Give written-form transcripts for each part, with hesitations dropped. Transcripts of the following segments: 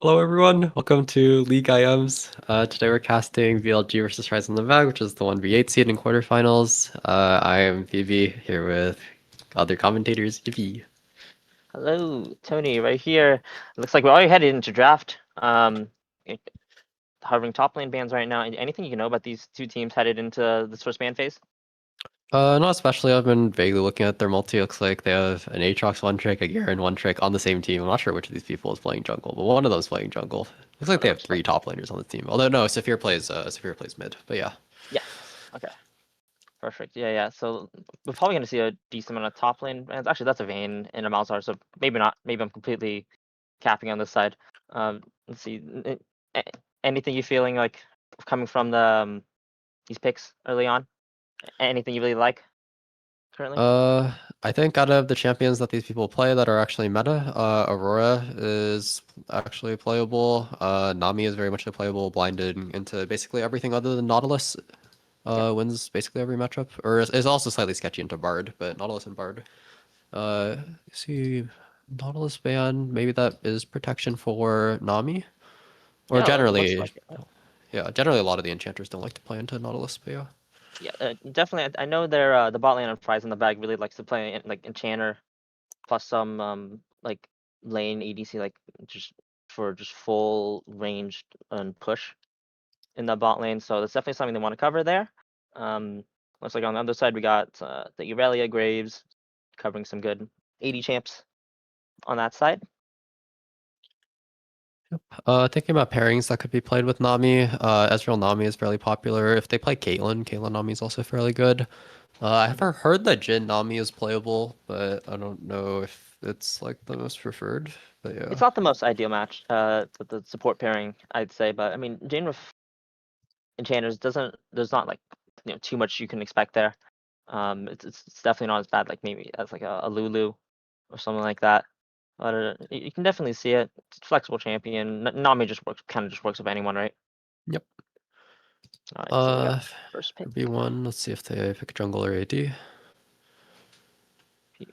Hello everyone, welcome to League IMs. Today we're casting VLG versus Rise on the Mag, which is the 1v8 seed in quarterfinals. I am Phoebe here with other commentators, Yippee. Hello, Tony, right here. Looks like we're already headed into draft. It- Hovering top lane bans right now. Anything you can know about these two teams headed into this first ban phase? Not especially, I've been vaguely looking at their multi. Looks like they have an Aatrox one trick, a Garen one trick on the same team. I'm not sure which of these people is playing jungle, but one of them is playing jungle. Looks One like of they them have is three like, top laners on the team. Although no, Saphir plays mid, but yeah. yes. Okay, perfect. Yeah. So we're probably going to see a decent amount of top lane bans. Actually, that's a Vayne and a Malzahar, so maybe not. Maybe I'm completely capping on this side. Let's see. A- Anything you feeling like coming from these picks early on? Anything you really like currently? Uh, I think out of the champions that these people play that are actually meta, Aurora is actually playable. Nami is very much playable, blinded into basically everything other than Nautilus. Yeah. Wins basically every matchup, or is also slightly sketchy into Bard, but Nautilus and Bard. See, Nautilus ban, maybe that is protection for Nami, or Yeah, it looks generally, like it. yeah, generally a lot of the enchanters don't like to play into Nautilus, but yeah. Yeah, definitely. I know they're the bot lane on Fries in the bag really likes to play like Enchanter plus some like lane ADC like just for just full ranged and push in the bot lane. So that's definitely something they want to cover there. Um, Looks like on the other side we got the Irelia Graves covering some good AD champs on that side. Thinking about pairings that could be played with Nami. Ezreal Nami is fairly popular. If they play Caitlyn Nami is also fairly good. I Mhm. have heard that Jhin Nami is playable, but I don't know if it's like the most preferred. But It's yeah. not the most ideal match, with the support pairing, I'd say, but I mean, Jane with Enchanters doesn't. There's not like too much you can expect there. It's definitely not as bad like maybe as like a Lulu or something like that. But you can definitely see it. It's a flexible champion. Nami just works, kind of just works with anyone, right? Yep. All right, so we got Uh, first pick. B1. Let's see if they pick jungle or AD. P-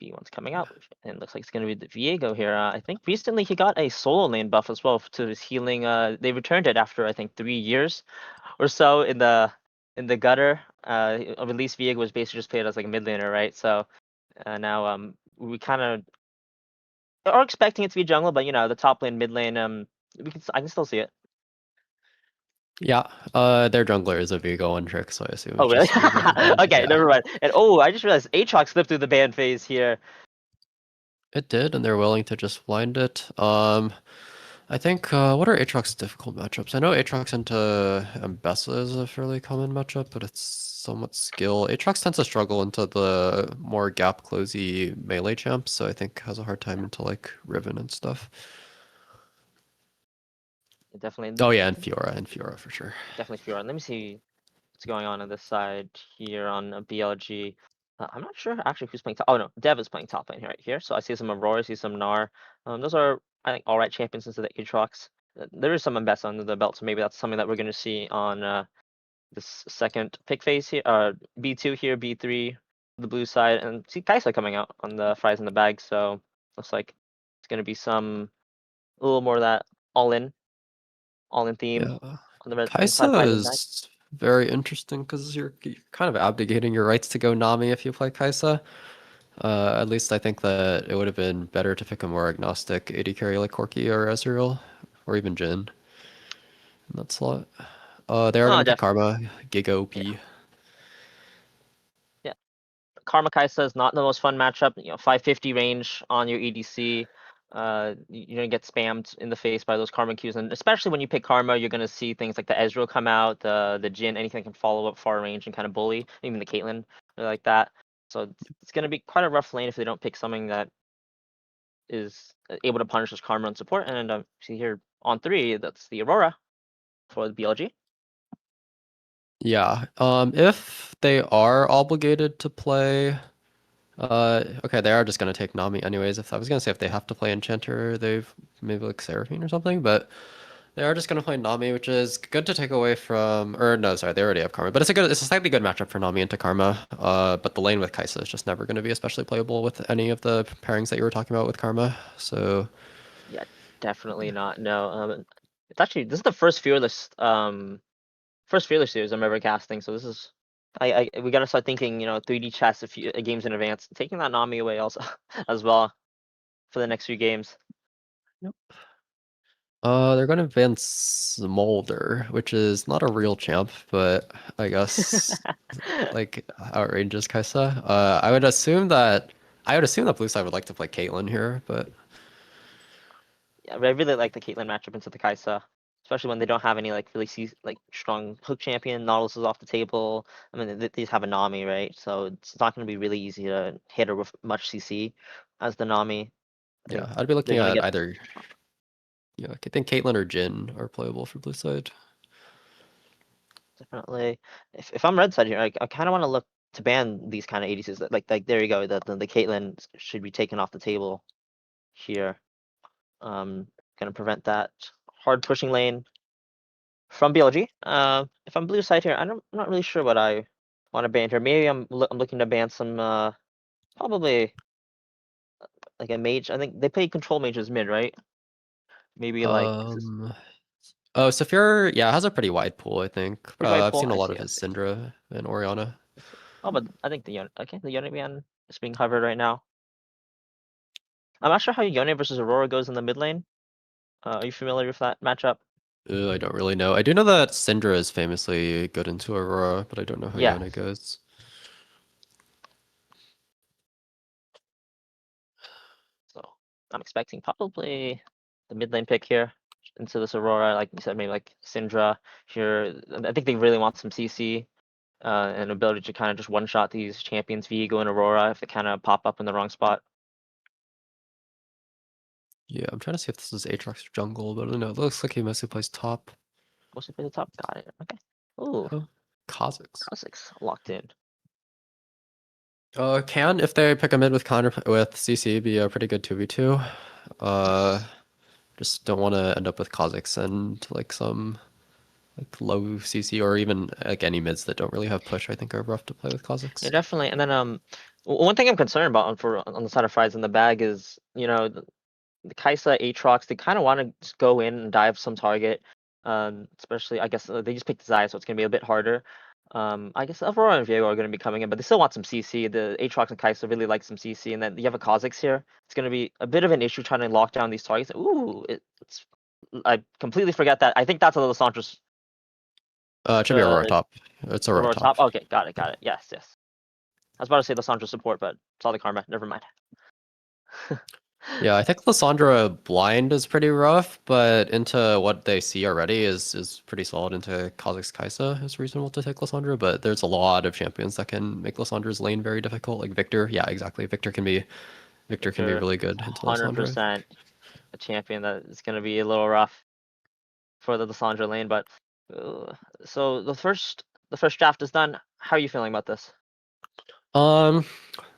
B1's coming out, and it looks like it's gonna be the Viego here. I think recently he got a solo lane buff as well to his healing. They returned it after I think 3 years or so in the gutter. Release Viego was basically just played as like a mid laner, right? So now we kind of are expecting it to be jungle, but the top lane, mid lane, I can still see it. Yeah. Their jungler is a Vigo one trick, so I assume Oh it's really? just Vigo to ban. Okay, Yeah. never mind. And oh, I just realized Aatrox slipped through the ban phase here. It did, and they're willing to just blind it. I think, what are Aatrox's difficult matchups? I know Aatrox into Ambessa is a fairly common matchup, but it's somewhat skill. Aatrox tends to struggle into the more gap closey melee champs, so I think has a hard time Yeah, into like Riven and stuff. definitely, Oh yeah, and Fiora for sure. definitely Fiora. Let me see what's going on this side here on BLG. I'm not sure actually who's playing top. Oh no, Dev is playing top lane here, right here. So I see some Aurora, I see some Gnar. Those are I think all right champions into the Aatrox. There is some Ambessa under the belt, so maybe that's something that we're going to see on this second pick phase here. B2 here, B3, the blue side, and see Kaisa coming out on the fries in the bag. So looks like it's going to be a little more of that all in, all in theme Yeah. on the red inside Kaisa fries in the bag. is very interesting because you're kind of abdicating your rights to go Nami if you play Kaisa. At least I think that it would have been better to pick a more agnostic AD carry like Corki or Ezreal, or even Jhin in that slot. They are Oh, gonna pick definitely. Karma, Giga Yeah, OP. yeah. Karma Kaisa is not the most fun matchup. 550 range on your EDC. You're gonna get spammed in the face by those Karma Qs, and especially when you pick Karma, you're gonna see things like the Ezreal come out, the Jhin, anything that can follow up far range and kind of bully, even the Caitlyn, or like that. So it's gonna be quite a rough lane if they don't pick something that is able to punish those Karma and support. And see here on three, that's the Aurora for the BLG. Yeah. If they are obligated to play, okay, they are just gonna take Nami anyways. If I was gonna say if they have to play Enchanter, they've maybe like Seraphine or something, but they are just gonna play Nami, which is good to take away from. Or no, sorry, they already have Karma, but it's a slightly good matchup for Nami into Karma. But the lane with Kaisa is just never gonna be especially playable with any of the pairings that you were talking about with Karma. So Yeah, Definitely not. No. It's actually this is the first fearless series I'm ever casting. So this is we gotta start thinking, 3D chess a few games in advance. Taking that Nami away also as well for the next few games. They're going to advance Molder, which is not a real champ, but I guess like outrageous Kaisa. I would assume that blue side would like to play Caitlyn here, but Yeah, I really like the Caitlyn matchup into the Kaisa, especially when they don't have any like really strong hook champion. Nautilus is off the table. I mean, they just have a Nami, right? So it's not going to be really easy to hit her with much CC as the Nami. I think yeah, I'd be they're looking going to at get either. Yeah, I think Caitlyn or Jin are playable for blue side. definitely. If I'm red side here, I kind of want to look to ban these kind of ADCs. Like there you go. The Caitlyn should be taken off the table here. Gonna prevent that hard pushing lane from BLG. If I'm blue side here, I'm not really sure what I want to ban here. Maybe I'm looking to ban some probably like a mage. I think they play control mages mid, right? Maybe like Um, oh, Saphir, yeah, has a pretty wide pool, I think. pretty wide I've pool. seen a I lot see. of I his see. Syndra and Orianna. I see. Oh, but I think the Yone is being covered right now. I'm not sure how Yone versus Aurora goes in the mid lane. Are you familiar with that matchup? I don't really know. I do know that Syndra is famously good into Aurora, but I don't know how Yeah. Yone goes. So I'm expecting probably the mid lane pick here into this Aurora, like you said, maybe like Syndra here. I think they really want some CC and ability to kind of just one shot these champions, Viego and Aurora, if they kind of pop up in the wrong spot. Yeah, I'm trying to see if this is Aatrox or jungle, but I don't know. It looks like he mostly plays top. Mostly play the top. Got it. Okay. Ooh, Oh, Kha'Zix. Kha'Zix locked in. Can if they pick a mid with Connor with CC be a pretty good 2v2. Uh, Yes. just don't want to end up with Kha'Zix and like some like low CC or even like any mids that don't really have push. I think are rough to play with Yeah, Kha'Zix. definitely. And then one thing I'm concerned about on the side of fries in the bag is the Kaisa Aatrox, they kind of want to just go in and dive some target. Especially, I guess they just picked Zaya, so it's gonna be a bit harder. I guess Aurora and Viego are gonna be coming in, but they still want some CC. The Aatrox and Kaisa really like some CC, and then you have a Kha'Zix here. It's gonna be a bit of an issue trying to lock down these targets. Ooh, it's I completely forget that. I think that's a little Sandra's It should be Aurora uh top. It's Aurora Aurora top. top. Okay, got it, got it. Yes, yes. I was about to say Lissandra support, but saw the karma. Never mind. Yeah, I think Lissandra blind is pretty rough, but into what they see already is pretty solid. Into Kha'Zix Kaisa is reasonable to take Lissandra, but there's a lot of champions that can make Lissandra's lane very difficult. Like Victor, yeah, exactly. Victor can be Victor really is good into Lissandra. 100% a champion that is going to be a little rough for the Lissandra lane. But uh, so the first draft is done. How are you feeling about this? Um,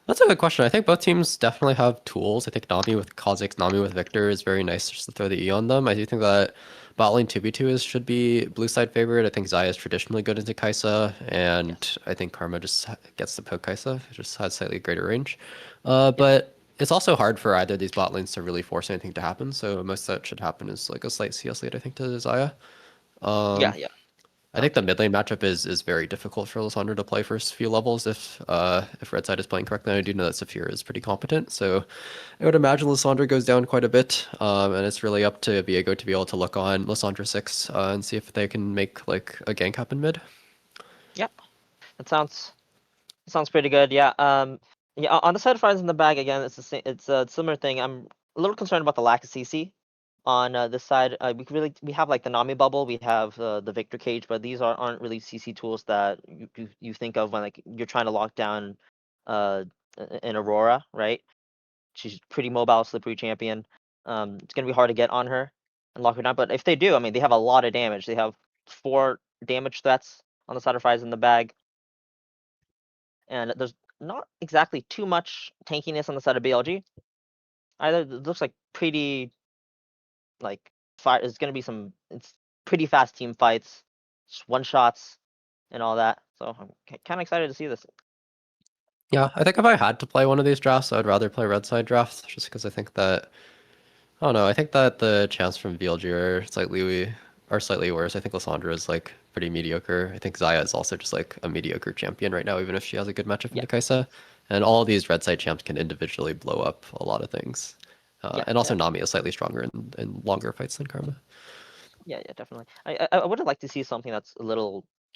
that's a good question. I think both teams definitely have tools. I think Nami with Kha'Zix, Nami with Victor is very nice just to throw the E on them. I do think that bot lane 2v2 should be blue side favorite. I think Xayah is traditionally good into Kai'Sa, and Yes. I think Karma just gets to poke Kai'Sa. It just has slightly greater range. Yep. But it's also hard for either of these bot lanes to really force anything to happen, so most that should happen is like a slight CS lead, I think, to Xayah. Yeah. Um, Yeah. I think Sounds the good. mid lane matchup is very difficult for Lissandra to play first few levels if red side is playing correctly. I do know that Saphir is pretty competent, so I would imagine Lissandra goes down quite a bit, and it's really up to Viego to be able to look on Lissandra 6 and see if they can make like a gank happen mid. Yep. That sounds pretty good. Yeah. Yeah. On the side of fries in the bag again, it's the same. It's a similar thing. I'm a little concerned about the lack of CC on this side. We have like the Nami bubble, we have the Victor cage, but these aren't really CC tools that you think of when like you're trying to lock down uh an Aurora, right? She's pretty mobile, slippery champion. It's gonna be hard to get on her and lock her down. But if they do, I mean, they have a lot of damage. They have 4 damage threats on the side of fries in the bag, and there's not exactly too much tankiness on the side of BLG either. It looks like pretty like fight. It's gonna be some. It's pretty fast team fights, just one shots and all that. So I'm kind of excited to see this. Yeah, I think if I had to play one of these drafts, I'd rather play red side drafts just because I think that I don't know. I think that the champs from VLG are slightly worse. I think Lissandra is like pretty mediocre. I think Zaya is also just like a mediocre champion right now, even if she has a good matchup Yeah, into Kaisa. And all these red side champs can individually blow up a lot of things. yeah, And also yeah, Nami is slightly stronger in longer fights than Karma. yeah, yeah, definitely. I would have liked to see something that's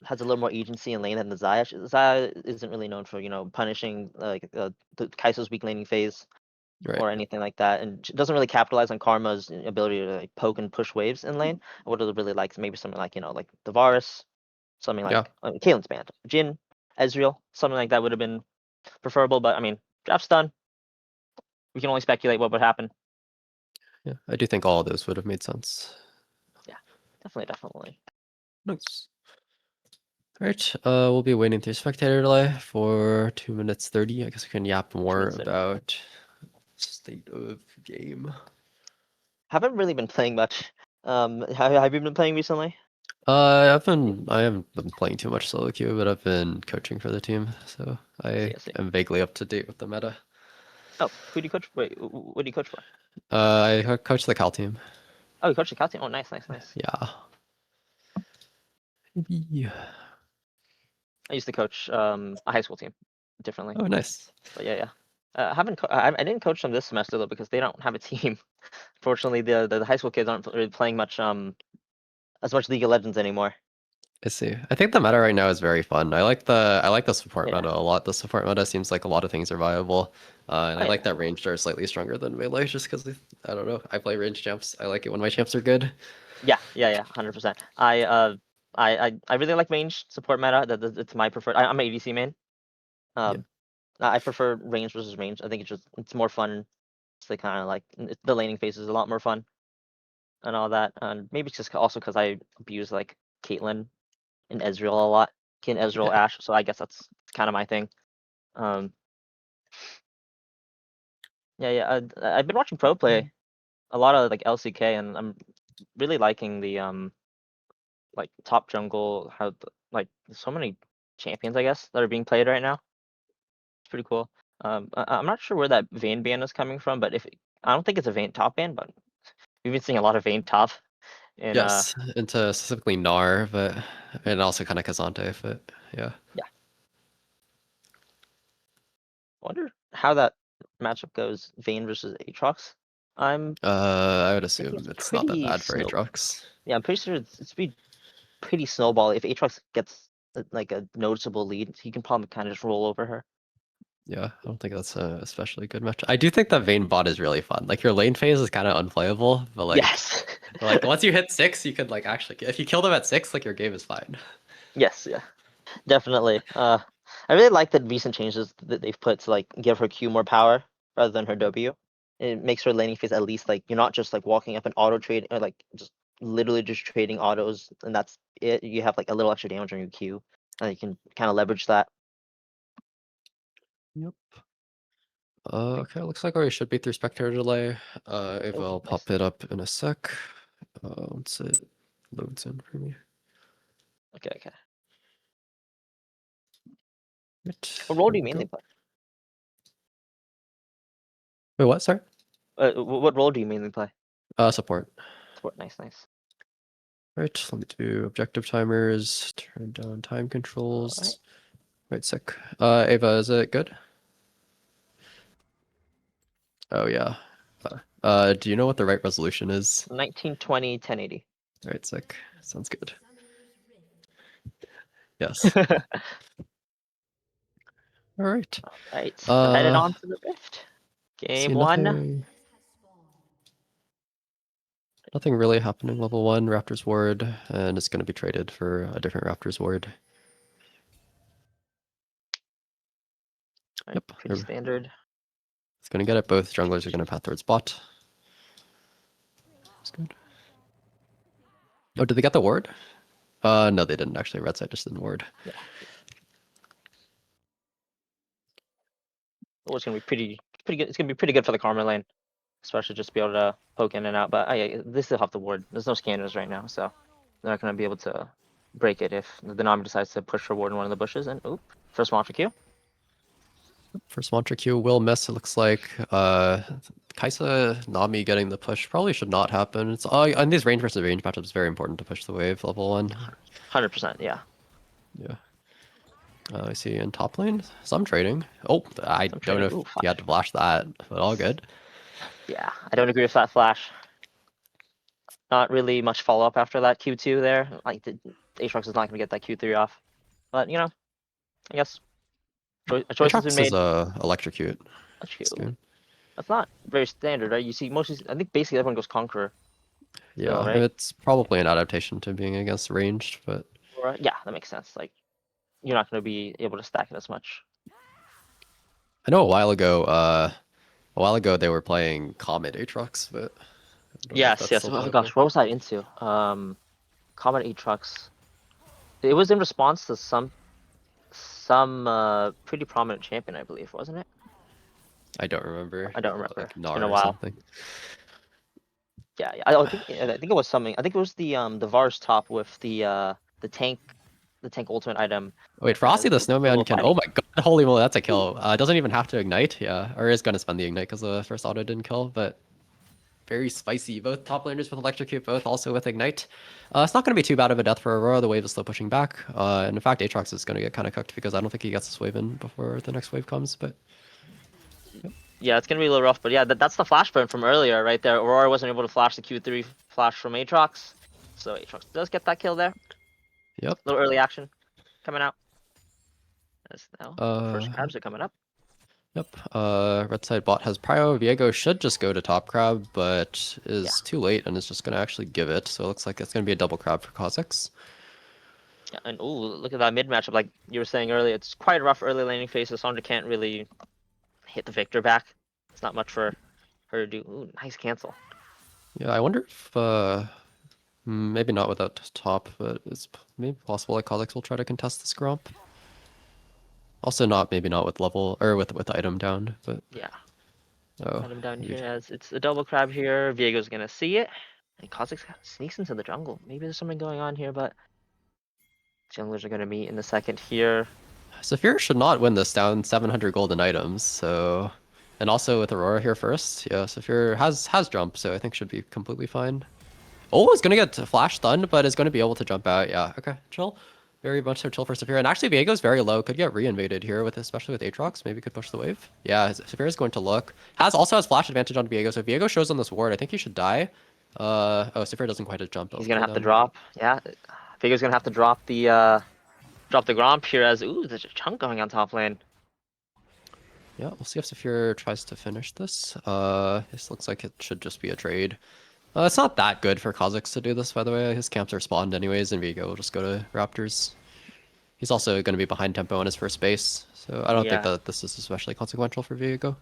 has a little more agency in lane than the Zaya. Zaya isn't really known for punishing like the Kai'Sa's weak laning phase Right. or anything like that, and doesn't really capitalize on Karma's ability to like poke and push waves in lane. I would have really liked maybe something like like the Varus, something Yeah. like Kaelin's banned, Jin, Ezreal, something like that would have been preferable. But I mean, draft's done. We can only speculate what would happen. Yeah. I do think all of those would have made sense. Yeah, definitely, definitely. Nice. All right. We'll be waiting through spectator delay for 2 minutes 30. I guess we can yap more 2 minutes. about state of game. Haven't really been playing much. Have you been playing recently? I haven't been playing too much solo queue, but I've been coaching for the team, so I see, I I see. am vaguely up to date with the meta. Oh, who do you coach? Wait, what do you coach for? I coach the Cal team. Oh, you coach the Cal team. Oh, nice, nice, nice. Yeah. Maybe. I used to coach a high school team differently, Oh, nice. but yeah, yeah. I haven't. I didn't coach them this semester though because they don't have a team. Fortunately, the high school kids aren't really playing much as much League of Legends anymore. I see. I think the meta right now is very fun. I like the support Yeah. meta a lot. The support meta seems like a lot of things are viable, and Oh I yeah. like that ranged are slightly stronger than melee, just because I don't know. I play ranged champs. I like it when my champs are good. Yeah, yeah, yeah. 100%. I really like range support meta. It's my preferred. I'm an ADC main. Yeah. Um, I prefer range versus range. I think it's more fun. It's like kind of like the laning phase is a lot more fun and all that. And maybe it's just also because I abuse like Caitlyn and Ezreal a lot. Caitlyn, Ezreal, Yeah. Ashe. So I guess that's kind of my thing. Um, yeah, yeah. I've been watching pro play a lot of like LCK, and I'm really liking the like top jungle. Like there's so many champions I guess that are being played right now. It's pretty cool. I'm not sure where that Vayne ban is coming from, but if I don't think it's a Vayne top ban, but we've been seeing a lot of Vayne top in Yes, into specifically Gnar, but and also kind of Kazante, but yeah. yeah. I wonder how that matchup goes, Vayne versus Aatrox. I'm I would thinking assume it's it's not that pretty bad for snow. Aatrox. Yeah, I'm pretty sure it's be pretty snowball. If Aatrox gets like a noticeable lead, he can probably kind of just roll over her. Yeah, I don't think that's a especially good match. I do think that Vayne bot is really fun. Like your lane phase is kind of unplayable, but Yes. like once you hit 6, you could like actually if you kill them at 6, like your game is fine. Yes, yeah. Definitely. I really like the recent changes that they've put to like give her Q more power rather than her W. It makes her laning phase at least like you're not just like walking up and auto trade or like just literally just trading autos and that's it. You have like a little extra damage on your Q and you can kind of leverage that. Yep. Okay, looks like we should be through spectator delay. If Oh, I'll nice. pop it up in a sec. Once it loads in for me. Okay, okay. Right, What role here do we you mainly go. play? Wait, what? Sorry? What role do you mainly play? Support. Support. Nice, nice. Right, let me do objective timers, turn down time All right. controls. Right, sick. Ava, is it good? Oh yeah. Do you know what the right resolution is? 1920 1080. Right, sick. Sounds good. Yes. All right. All right. We're headed Uh, on to the Rift. see Game one. nothing really happening level 1 Raptors ward, and it's going to be traded for a different Raptors ward. All right, Yep, pretty standard. it's going to get it. Both junglers are going to path towards bot. That's good. Oh, did they get the ward? No, they didn't actually. Red side just didn't ward. Yeah. Oh, it's gonna be pretty good. It's gonna be pretty good for the Karma lane, especially just to be able to poke in and out. But they still have the ward. There's no scanners right now, so they're not gonna be able to break it if the Nami decides to push her ward in one of the bushes. And oop, first one for Q. First Mantra Q will miss, it looks like. Kaisa Nami getting the push probably should not happen. It's on these range versus range matchups, it's very important to push the wave level 1. 100%, yeah. Yeah. I see in top lane, some trading. Oh, I Some don't know trading. if Ooh, he flash. had to flash that, but all good. Yeah, I don't agree with that flash. Not really much follow up after that Q2 there. Like the Aatrox is not going to get that Q3 off. But you know, I guess a choice has been Aatrox is made. electrocute. That's It's cute. good. That's not very standard, right? You see, I think basically everyone goes Conqueror still, Yeah, right? it's probably an adaptation to being against ranged, but Or yeah, that makes sense. Like you're not going to be able to stack it as much. I know a while ago they were playing Comet Aatrox, but I don't know if Yes, that's yes. still Oh gosh, playable. what was I into? Comet Aatrox. It was in response to some pretty prominent champion, I believe, wasn't it? I don't remember, I don't remember. like It's been a Gnar or while. something. Yeah, yeah. I think it was something. I think it was the Vars top with the tank, the tank ultimate item Wait, as Frosty the the Snowman little can. fighting. Oh my god, holy moly, that's a Ooh. kill. Doesn't even have to ignite, yeah, or is gonna spend the ignite because the first auto didn't kill, but very spicy. Both top laners with electrocute, both also with ignite. It's not gonna be too bad of a death for Aurora. The wave is still pushing back, and in fact, Aatrox is gonna get kind of cooked because I don't think he gets this wave in before the next wave comes. But Yeah, it's gonna be a little rough, but yeah, that's the flash burn from earlier, right there. Aurora wasn't able to flash the Q3 flash from Aatrox, so Aatrox does get that kill there. yep, Little early action coming out. As now the uh, first crabs are coming up. yep. Red side bot has prio. Viego should just go to top crab, but Yeah, is too late and is just gonna actually give it. So it looks like it's gonna be a double crab for Kha'Zix. yeah, and ooh, look at that mid matchup. Like you were saying earlier, it's quite a rough early laning phase. So Sandra can't really hit the Victor back. It's not much for her to do. Ooh, nice cancel. Yeah, I wonder if maybe not without top, but it's maybe possible that Kha'Zix will try to contest this Gromp. Also, not maybe not with level or with item down, but Yeah, oh, item down maybe. here as it's a double crab here. Viego's gonna see it, and Kha'Zix sneaks into the jungle. Maybe there's something going on here, but junglers are gonna meet in a second here. Saphir should not win this down 700 golden items, so and also with Aurora here first, yeah, Saphir has jump, so I think should be completely fine. Oh, it's gonna get flash stunned, but is gonna be able to jump out. Yeah, okay, chill. Very much so chill for Saphir. And actually, Viego's very low. Could get re-invaded here with, especially with Aatrox. Maybe could push the wave. Yeah, Saphir is going to look. Also has flash advantage on Viego. So if Viego shows on this ward, I think he should die. Oh, Saphir doesn't quite have jump He's off gonna have to cooldown, but drop. Yeah, Viego's gonna have to drop the Gromp here as ooh, there's a chunk going on top lane. yeah, we'll see if Saphir tries to finish this. This looks like it should just be a trade. It's not that good for Kha'Zix to do this, by the way. His camps are spawned anyways, and Viego will just go to Raptors. He's also going to be behind tempo on his first base, so I don't think Yeah. that this is especially consequential for Viego.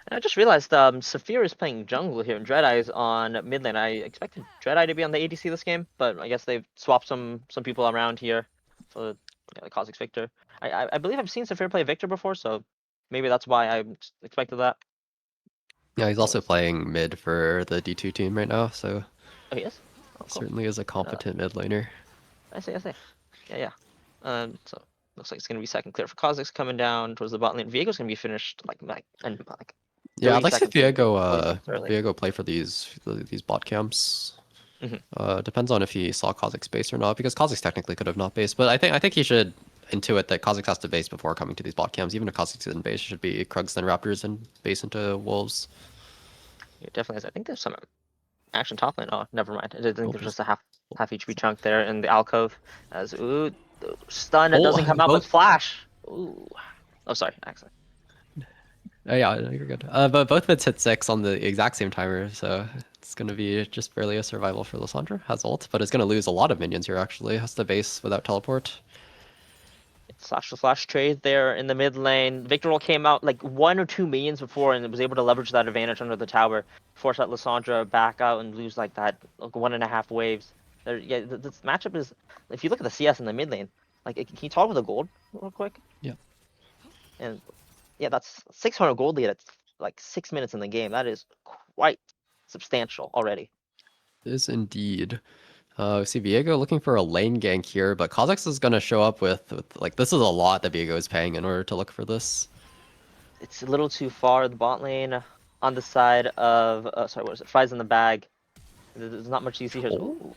And I just realized Saphir is playing jungle here and Dreadeye's on mid lane. I expected Dreadeye to be on the ADC this game, but I guess they've swapped some people around here for the Kha'Zix Victor. I believe I've seen Saphir play Victor before, so maybe that's why I expected that. Yeah, he's also Anyways. playing mid for the D2 team right now, so Oh, he is? Oh, he cool. certainly is a I know that. competent mid laner. I see, I see. Yeah, yeah. So looks like it's gonna be second clear for Kha'Zix coming down towards the bot lane. Viego's gonna be finished and like Yeah, 30 I'd like to see seconds early, 40 seconds early. Viego play for these bot camps. Hmm. Depends on if he saw Kha'Zix base or not, because Kha'Zix technically could have not base, but I think he should intuit that Kha'Zix has to base before coming to these bot camps. Even if Kha'Zix isn't base, it should be Krugs then Raptors and base into Wolves. Yeah, definitely is. I think there's some action top lane. Oh, never mind. I did think Oh, there's there's just a half HP chunk there in the alcove. As ooh, the stun that doesn't oh come out, but both. flash. Ooh. Oh, sorry, accident. Yeah, no, you're good. But both mids hit 6 on the exact same timer, so it's gonna be just barely a survival for Lissandra. Has ult, but it's gonna lose a lot of minions here. Actually, has to base without teleport. Slash to flash trade there in the mid lane. Victor Roll came out like 1 or 2 minions before and was able to leverage that advantage under the tower, force that Lissandra back out and lose like that like 1.5 waves. There, yeah, this matchup is. If you look at the CS in the mid lane, like can you talk with the gold real quick? Yeah, And yeah, that's 600 gold lead. It's like 6 minutes in the game. That is quite substantial already. it is indeed. We see Viego looking for a lane gank here, but Kha'Zix is gonna show up with like this is a lot that Viego is paying in order to look for this. It's a little too far. The bot lane on the side of sorry, what is it? Fries in the bag. There's not much you see here. Oh. Ooh.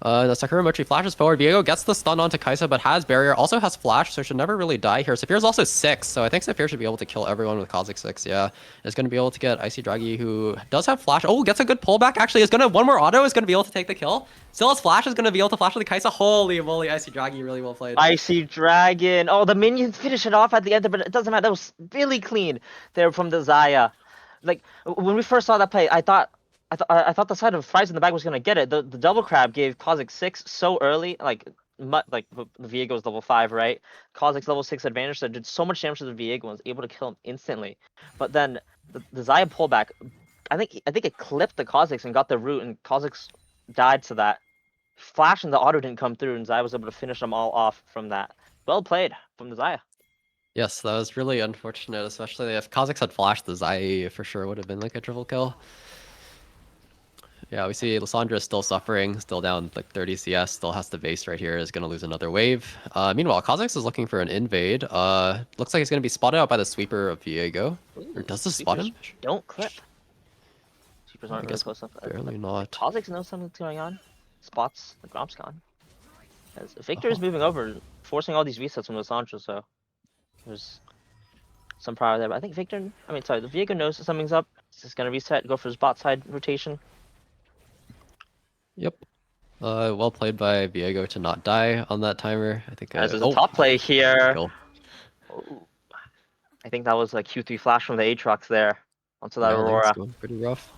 The Sakura Mochi flashes forward. Viego gets the stun onto Kaisa, but has barrier. Also has flash, so should never really die here. Saphir's also 6, so I think Saphir should be able to kill everyone with Kha'Zix 6. Yeah, is going to be able to get Icy Draggy, who does have flash. Oh, gets a good pullback. Actually, is going to one more auto. Is going to be able to take the kill. Still has flash. Is going to be able to flash with the Kaisa. Holy moly, Icy Draggy, really well played. Icy Dragon. Oh, the minions finish it off at the end, but it doesn't matter. That was really clean there from the Zaya. Like when we first saw that play, I thought the side of Fries in the bag was gonna get it. The double crab gave Kha'Zix 6 so early, like the Viego's level 5, right? Kha'Zix level 6 advantage that did so much damage to the Viego and was able to kill him instantly. But then the Zaya pullback, I think it clipped the Kha'Zix and got the root, and Kha'Zix died to that. Flash and the auto didn't come through, and Zaya was able to finish them all off from that. Well played from the Zaya. Yes, that was really unfortunate, especially if Kha'Zix had flashed the Zai for sure would have been like a triple kill. Yeah, we see Lissandra is still suffering, still down like 30 CS, still has the base right here, is going to lose another wave. Meanwhile, Kha'Zix is looking for an invade. Looks like he's going to be spotted out by the sweeper of Viego. Or does this spot him? Don't clip. Sweepers I aren't really guess close enough. barely not. Kha'Zix knows something's going on. Spots the Gromp's gone. As Victor is moving over, forcing all these resets from Lissandra, so there's some power there. But I think Victor, the Viego knows that something's up. He's just going to reset, go for his bot side rotation. Yep. Well played by Viego to not die on that timer. I think. As there's a top play here. Kill. Oh, I think that was a Q3 flash from the Aatrox there onto that Yeah, Aurora. going pretty rough.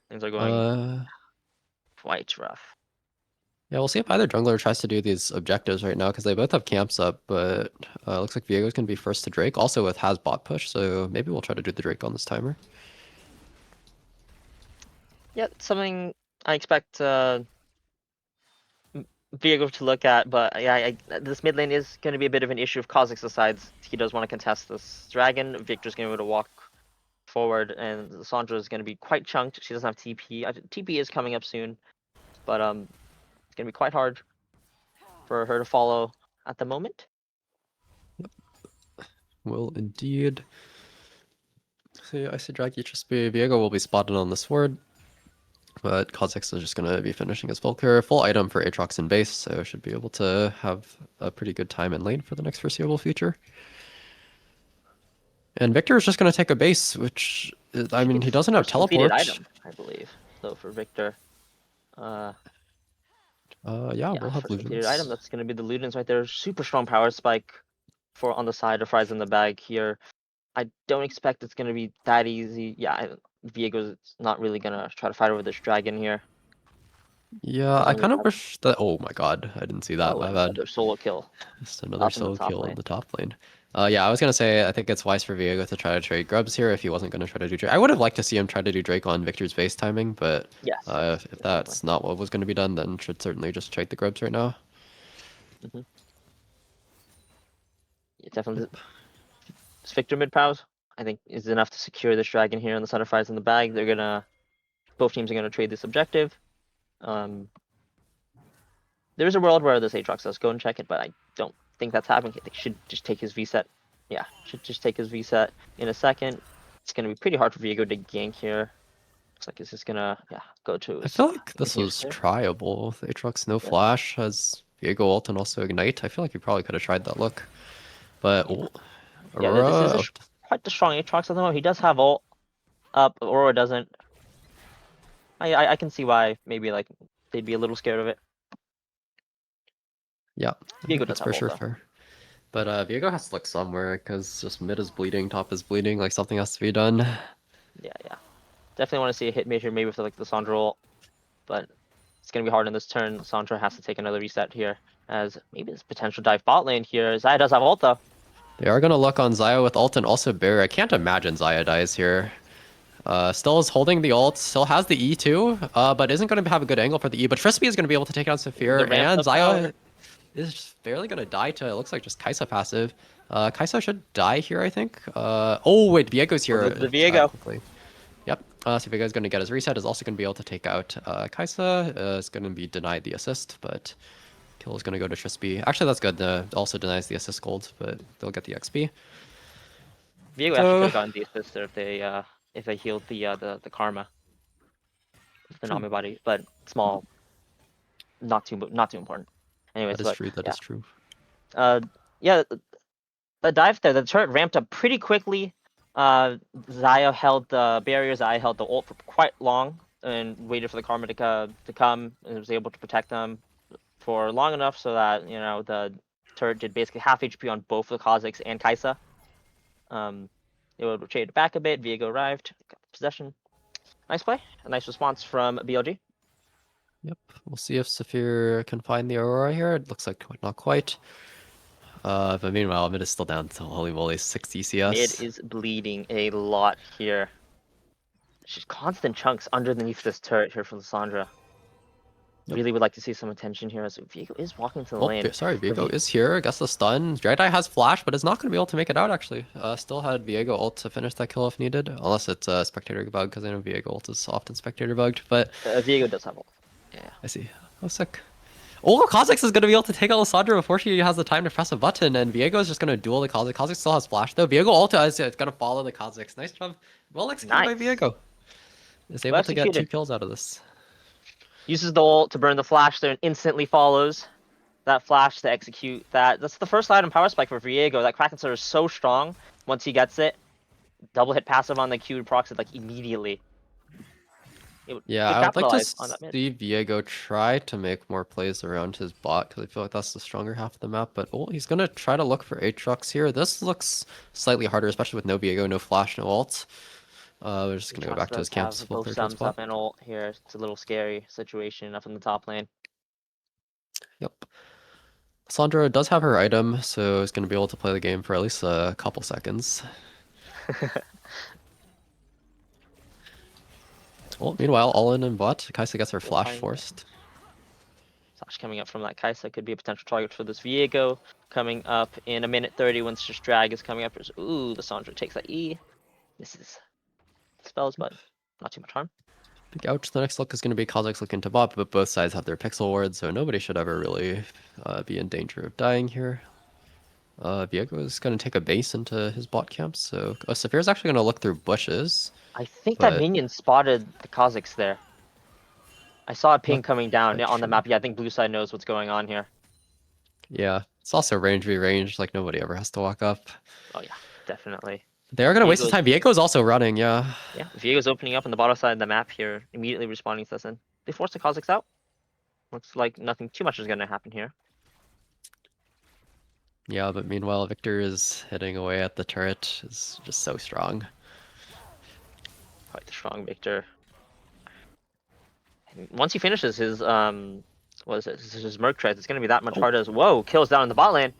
Things are going quite rough. Yeah, we'll see if either jungler tries to do these objectives right now because they both have camps up, but looks like Viego's going to be first to Drake, also with has bot push, so maybe we'll try to do the Drake on this timer. Yeah, something I expect Viego to look at, but yeah, this mid lane is going to be a bit of an issue if Kha'Zix decides he does want to contest this dragon. Victor's going to be able to walk forward, and Sandra is going to be quite chunked. She doesn't have TP. TP is coming up soon, but it's going to be quite hard for her to follow at the moment. Will indeed. So yeah, I see Draggy just be Viego will be spotted on this ward. But Kha'Zix is just going to be finishing his Volker. Full item for Aatrox in base, so should be able to have a pretty good time in lane for the next foreseeable future. And Victor is just going to take a base, which, I mean, he doesn't have teleport. Item, I believe. So for Victor. Yeah, we'll have Ludens. Item, that's going to be the Ludens right there. Super strong power spike for on the side of Fries in the bag here. I don't expect it's going to be that easy. Yeah, Viego's not really going to try to fight over this dragon here. Yeah, I kind of wish that... Oh my god, I didn't see that. My bad. Another solo kill. Just another solo kill in the top lane. Yeah, I was going to say, I think it's wise for Viego to try to trade Grubs here if he wasn't going to try to do Drake. I would have liked to see him try to do Drake on Victor's base timing, but yes, if that's not what was going to be done, then should certainly just trade the Grubs right now. Yeah, definitely. This Victor mid pause, I think, is enough to secure this dragon here on the center Fries in the bag. They're going to... Both teams are going to trade this objective. There's a world where this Aatrox does go and check it, but I don't think that's happening. They should just take his VSET. Yeah, should just take his VSET in a second. It's going to be pretty hard for Viego to gank here. Looks like it's just going to go to his... I feel like this was tryable. With Aatrox no flash, has Viego ult and also ignite. I feel like he probably could have tried that look. But Aurora... this is quite the strong Aatrox at the moment. He does have ult up, Aurora doesn't. I can see why maybe like they'd be a little scared of it. Yeah, Viego that's for sure fair. But Viego has to look somewhere because just mid is bleeding, top is bleeding. Like something has to be done. Yeah. Definitely want to see a hit measure maybe with like the Sandra ult, but it's gonna be hard in this turn. Sandra has to take another reset here, as maybe this potential dive bot lane here. Zaya does have ult though. They are gonna look on Zaya with ult and also Bear. I can't imagine Zaya dies here. Still is holding the ult, still has the E too, but isn't going to have a good angle for the E. But Frisbee is going to be able to take out Saphir, and Zaya is just barely going to die to, it looks like, just Kaisa passive. Kaisa should die here, I think. Oh, wait, Viego's here. The Viego. Yep. So Viego's going to get his reset, is also going to be able to take out Kaisa. Is going to be denied the assist, but kill is going to go to Trisby. Actually, that's good. Also denies the assist gold, but they'll get the XP. Viego actually could So have gotten the assist there if they healed the karma, the true. Nami body, but small, not too important. Anyways, That is but true. That yeah, is true. uh, yeah, the dive there, the turret ramped up pretty quickly. Zaya held the barriers. I held the ult for quite long and waited for the karma to come and was able to protect them for long enough so that the turret did basically half HP on both the Kha'Zix and Kaisa. They would trade back a bit. Viego arrived, got possession. Nice play, a nice response from BLG. Yep. We'll see if Saphir can find the Aurora here. It looks like not quite. But meanwhile, mid is still down to holy moly 60 Mid CS. is bleeding a lot here. Just constant chunks underneath this turret here from Lissandra. Yep. Really would like to see some attention here as Viego is walking to the Oh, lane. sorry, The Viego is here. Gets the stun. Jedi has flash, but is not going to be able to make it out, actually. Still had Viego ult to finish that kill if needed. Unless it's a spectator bug, because I know Viego ult is often spectator bugged. But Viego does have ult. Yeah. I see. Oh, sick. Oh, Kha'Zix is going to be able to take out Lissandra before she has the time to press a button, and Viego is just going to duel the Kha'Zix. Kha'Zix still has flash, though. Viego ult is going to follow the Kha'Zix. Nice job. Well executed by Nice. Viego. Is Well able to get 2 executed. kills out of this. Uses the ult to burn the flash there and instantly follows that flash to execute that. That's the first item power spike for Viego. That Kraken Sword is so strong once he gets it. Double hit passive on the Q procs it like immediately. Yeah, Good I would like to capitalize on that mid. see Viego try to make more plays around his bot, because I feel like that's the stronger half of the map. But oh, he's going to try to look for Aatrox here. This looks slightly harder, especially with no Viego, no flash, no ult. We're just going to go Aatrox back to does his camps. have We'll both clear towards sums bot. up and ult here. It's a little scary situation up in the top lane. Yep. Sandra does have her item, so is going to be able to play the game for at least a couple seconds. Well, meanwhile, all in and bot. Kaisa gets her flash forced. Sash coming up from that Kaisa could be a potential target for this Viego. Coming up in a minute 30 once this drag is coming up. Ooh, the Sandra takes that E. Misses. Spells, but not too much harm. Big ouch. The next look is going to be Kha'Zix looking to bot, but both sides have their pixel wards, so nobody should ever really be in danger of dying here. Viego is going to take a base into his bot camp, so Saphir's actually going to look through bushes. I think that But minion spotted the Kha'Zix there. I saw a ping not coming down quite on the sure. map. Yeah, I think blue side knows what's going on here. Yeah, it's also range v range, like nobody ever has to walk up. Oh yeah, definitely. They are going to waste his Viego's, time. Viego's also running, yeah. yeah, Viego's opening up on the bottom side of the map here, immediately responding to this. And they force the Kha'Zix out. Looks like nothing too much is going to happen here. Yeah, but meanwhile, Victor is hitting away at the turret. Is just so strong. Quite the strong Victor. And once he finishes his what is it? His Merc treads, it's going to be that much harder. Whoa, kills down in the bot lane.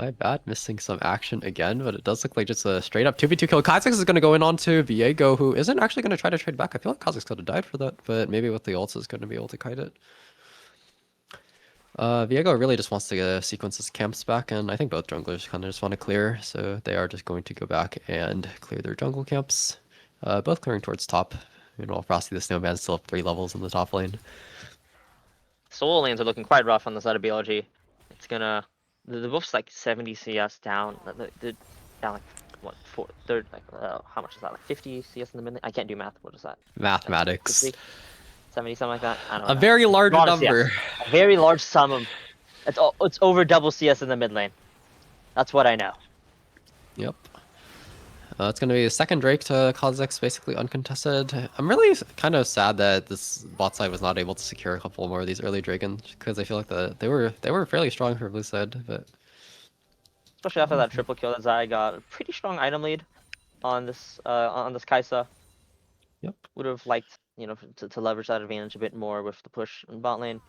My bad, missing some action again, but it does look like just a straight up 2v2 kill. Kha'Zix is going to go in onto Viego, who isn't actually going to try to trade back. I feel like Kha'Zix could have died for that, but maybe with the ults is going to be able to kite it. Viego really just wants to sequence his camps back, and I think both junglers kind of just want to clear, so they are just going to go back and clear their jungle camps. Both clearing towards top. Meanwhile, Frosty the Snowman still up 3 levels in the top lane. Solo lanes are looking quite rough on the side of BLG. It's gonna. They're both like 70 CS down. They're down like what third like how much is that? Like 50 CS in the mid lane? I can't do math. What is that? Mathematics. 60? 70 something like that. I don't A know. very large A lot of number. CS. A very large sum of. It's over double CS in the mid lane. That's what I know. Yep. It's going to be a second Drake to Kha'Zix, basically uncontested. I'm really kind of sad that this bot side was not able to secure a couple more of these early Dragons, because I feel like they were fairly strong for blue side, but Especially after that triple kill that Zai got a pretty strong item lead on this Kaisa. yep. Would have liked, to leverage that advantage a bit more with the push in bot lane.